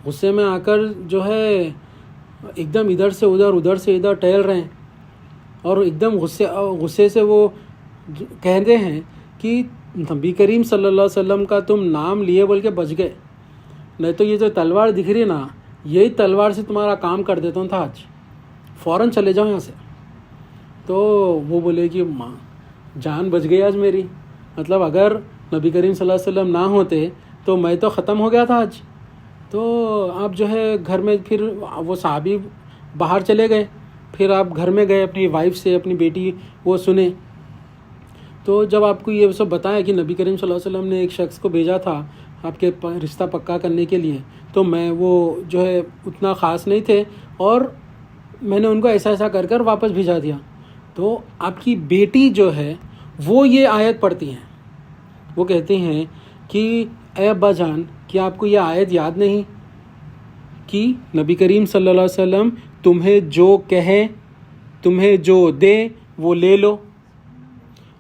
غصے میں آ کر جو ہے ایک دم ادھر سے ادھر ٹہل رہے ہیں، اور ایک دم غصے سے وہ کہتے ہیں کہ نبی کریم صلی اللہ علیہ وسلم کا تم نام لیے بول کے بچ گئے، نہیں تو یہ جو تلوار دکھ رہی نا، یہی تلوار سے تمہارا کام کر دیتا ہوں تھا، آج فوراً چلے جاؤ یہاں سے۔ تو وہ بولے کہ ماں جان بچ گئی آج میری، مطلب اگر نبی کریم صلی اللہ علیہ وسلم نہ ہوتے تو میں تو ختم ہو گیا تھا آج۔ تو آپ جو ہے گھر میں، پھر وہ صحابی باہر چلے گئے، پھر آپ گھر میں گئے اپنی وائف سے، اپنی بیٹی وہ سنے۔ تو جب آپ کو یہ سب بتایا کہ نبی کریم صلی اللہ علیہ وسلم نے ایک شخص کو بھیجا تھا آپ کے رشتہ پکا کرنے کے لیے، تو میں وہ جو ہے اتنا خاص نہیں تھے، اور میں نے ان کو ایسا کر کر واپس بھیجا دیا۔ تو آپ کی بیٹی جو ہے وہ یہ آیت پڑھتی ہیں، وہ کہتے ہیں کہ اے ابا جان، کیا آپ کو یہ آیت یاد نہیں کہ نبی کریم صلی اللہ علیہ وسلم تمہیں جو کہے، تمہیں جو دے وہ لے لو،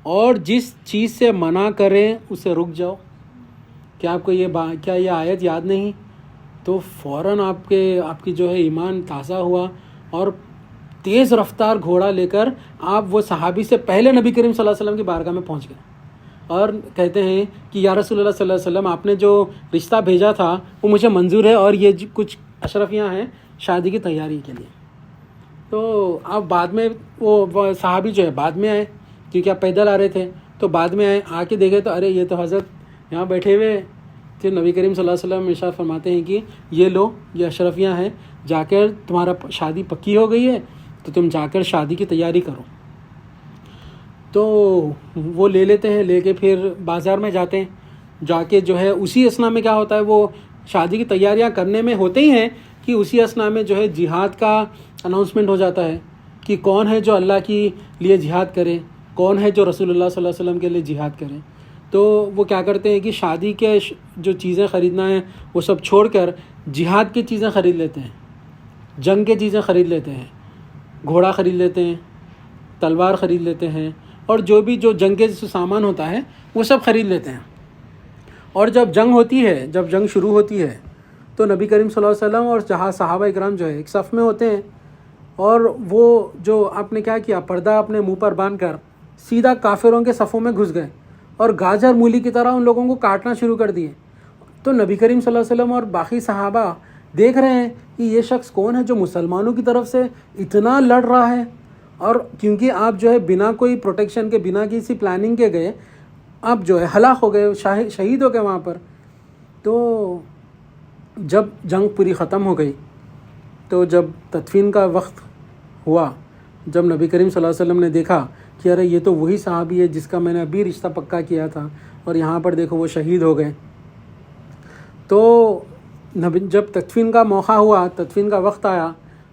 اور جس چیز سے منع کریں اسے رک جاؤ؟ کیا آپ کو کیا یہ آیت یاد نہیں؟ تو فوراً آپ کی جو ہے ایمان تازہ ہوا، اور تیز رفتار گھوڑا لے کر آپ وہ صحابی سے پہلے نبی کریم صلی اللہ علیہ وسلم کی بارگاہ میں پہنچ گئے، اور کہتے ہیں کہ یا رسول اللہ صلی اللہ علیہ وسلم، آپ نے جو رشتہ بھیجا تھا وہ مجھے منظور ہے، اور یہ کچھ اشرفیاں ہیں شادی کی تیاری کے لیے۔ تو آپ بعد میں وہ صحابی جو ہے بعد میں آئے، کیونکہ آپ پیدل آ رہے تھے، تو بعد میں آئے، آ کے دیکھے تو ارے یہ تو حضرت یہاں بیٹھے ہوئے۔ پھر نبی کریم صلی اللہ علیہ وسلم ارشاد فرماتے ہیں کہ یہ لو، یہ اشرفیاں ہیں، جا کر تمہارا شادی پکی ہو گئی ہے، تو تم جا کر شادی کی تیاری کرو۔ تو وہ لے لیتے ہیں، لے کے پھر بازار میں جاتے ہیں، جا کے جو ہے اسی اثنا میں کیا ہوتا ہے، وہ شادی کی تیاریاں کرنے میں ہوتے ہی ہیں کہ اسی اثنا میں جو ہے جہاد کا اناؤنسمنٹ ہو جاتا ہے کہ کون ہے جو اللہ کے لیے جہاد کرے، کون ہے جو رسول اللہ صلی اللہ علیہ وسلم کے لیے جہاد کرے۔ تو وہ کیا کرتے ہیں کہ شادی کے جو چیزیں خریدنا ہے وہ سب چھوڑ کر جہاد کی چیزیں خرید لیتے ہیں، جنگ کی چیزیں خرید لیتے ہیں، گھوڑا خرید لیتے ہیں، تلوار خرید لیتے ہیں، اور جو جنگ کے سامان ہوتا ہے وہ سب خرید لیتے ہیں۔ اور جب جنگ ہوتی ہے، جب جنگ شروع ہوتی ہے، تو نبی کریم صلی اللہ علیہ وسلم اور جہاں صحابہ اکرام جو ہے ایک صف میں ہوتے ہیں، اور وہ جو آپ نے کیا کیا، پردہ اپنے منہ پر باندھ کر سیدھا کافروں کے صفوں میں گھس گئے اور گاجر مولی کی طرح ان لوگوں کو کاٹنا شروع کر دیے. تو نبی کریم صلی اللہ علیہ وسلم اور باقی صحابہ دیکھ رہے ہیں کہ یہ شخص کون ہے جو مسلمانوں کی طرف سے اتنا لڑ رہا ہے. اور کیونکہ آپ جو ہے بنا کوئی پروٹیکشن کے، بنا کسی پلاننگ کے گئے، آپ جو ہے ہلاک ہو گئے، شہید ہو گئے وہاں پر. تو جب جنگ پوری ختم ہو گئی تو جب تدفین کا وقت ہوا، جب نبی کریم صلی اللہ علیہ وسلم نے دیکھا کہ ارے یہ تو وہی صحابی ہے جس کا میں نے ابھی رشتہ پکا کیا تھا اور یہاں پر دیکھو وہ شہید ہو گئے. تو جب تدفین کا موقع ہوا، تدفین کا وقت آیا،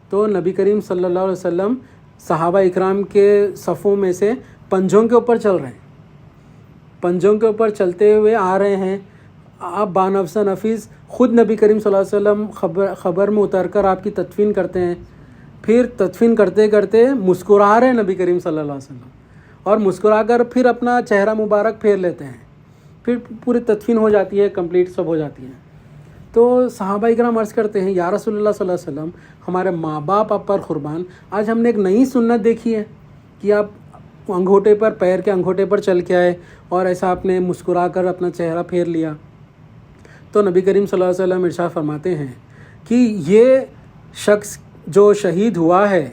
تو نبی کریم صلی اللہ علیہ وسلم صحابہ اکرام کے صفوں میں سے پنجوں کے اوپر چل رہے ہیں، پنجوں کے اوپر چلتے ہوئے آ رہے ہیں. آپ بانفس نفیس خود نبی کریم صلی اللہ علیہ وسلم خبر میں اتر کر آپ کی تدفین کرتے ہیں. پھر تدفین کرتے کرتے مسکرا رہے ہیں نبی کریم صلی اللہ علیہ وسلم، اور مسکرا کر پھر اپنا چہرہ مبارک پھیر لیتے ہیں. پھر پوری تدفین ہو جاتی ہے، کمپلیٹ سب ہو جاتی ہے. تو صحابہ اکرام عرض کرتے ہیں یا رسول اللہ صلی اللہ علیہ وسلم، ہمارے ماں باپ آپ پر قربان، آج ہم نے ایک نئی سنت دیکھی ہے کہ آپ انگوٹھے پر، پیر کے انگوٹھے پر چل کے آئے اور ایسا آپ نے مسکرا کر اپنا چہرہ پھیر لیا. تو نبی کریم صلی اللہ علیہ وسلم ارشاد فرماتے ہیں کہ یہ شخص جو شہید ہوا ہے،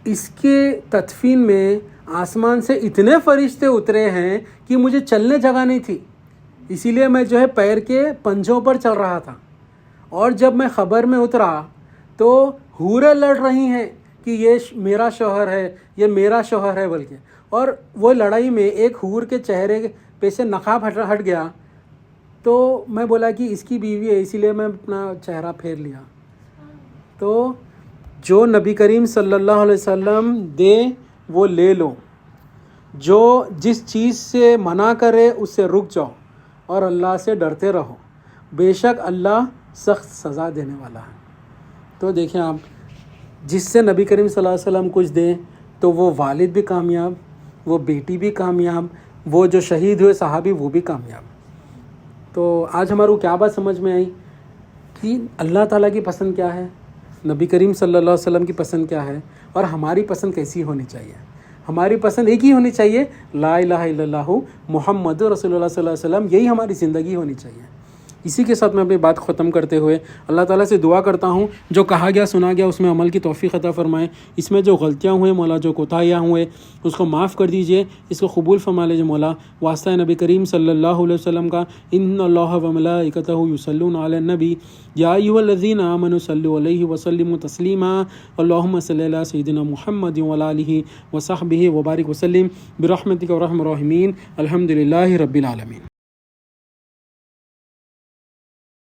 اس کے تدفین میں آسمان سے اتنے فرشتے اترے ہیں کہ مجھے چلنے جگہ نہیں تھی، اسی لیے میں جو ہے پیر کے پنجوں پر چل رہا تھا. اور جب میں خبر میں اترا تو حوریں لڑ رہی ہیں کہ یہ میرا شوہر ہے، یہ میرا شوہر ہے بلکہ. اور وہ لڑائی میں ایک حور کے چہرے پہ سے نقاب ہٹ گیا، تو میں بولا کہ اس کی بیوی ہے، اسی لیے میں اپنا چہرہ پھیر لیا. تو جو نبی کریم صلی اللہ علیہ وسلم دے وہ لے لو، جو جس چیز سے منع کرے اس سے رک جاؤ اور اللہ سے ڈرتے رہو، بے شک اللہ سخت سزا دینے والا ہے. تو دیکھیں آپ، جس سے نبی کریم صلی اللہ علیہ وسلم کچھ دیں تو وہ والد بھی کامیاب، وہ بیٹی بھی کامیاب، وہ جو شہید ہوئے صحابی وہ بھی کامیاب. تو آج ہمارے کو کیا بات سمجھ میں آئی کہ اللہ تعالیٰ کی پسند کیا ہے، نبی کریم صلی اللہ علیہ وسلم کی پسند کیا ہے، اور ہماری پسند کیسی ہونی چاہیے. ہماری پسند ایک ہی ہونی چاہیے، لا الہ الا اللہ محمد رسول اللہ صلی اللہ علیہ وسلم، یہی ہماری زندگی ہونی چاہیے. اسی کے ساتھ میں اپنی بات ختم کرتے ہوئے اللہ تعالیٰ سے دعا کرتا ہوں جو کہا گیا سنا گیا اس میں عمل کی توفیق عطا فرمائے. اس میں جو غلطیاں ہوئے مولا، جو کوتاہیاں ہوئے اس کو معاف کر دیجئے، اس کو قبول فرما لیجیے مولا. واسطہ نبی کریم صلی اللہ علیہ وسلم کا، ان اللہ و ملائکتہ یصلون علی النبی یا ایھا الذین آمنوا صلوا علیہ وسلموا تسلیما. اللہم صلی علی سیدنا محمد وعلی آلہ وصحبہ وبارک وسلم برحمتک ارحم الراحمین. الحمد للہ رب العالمین.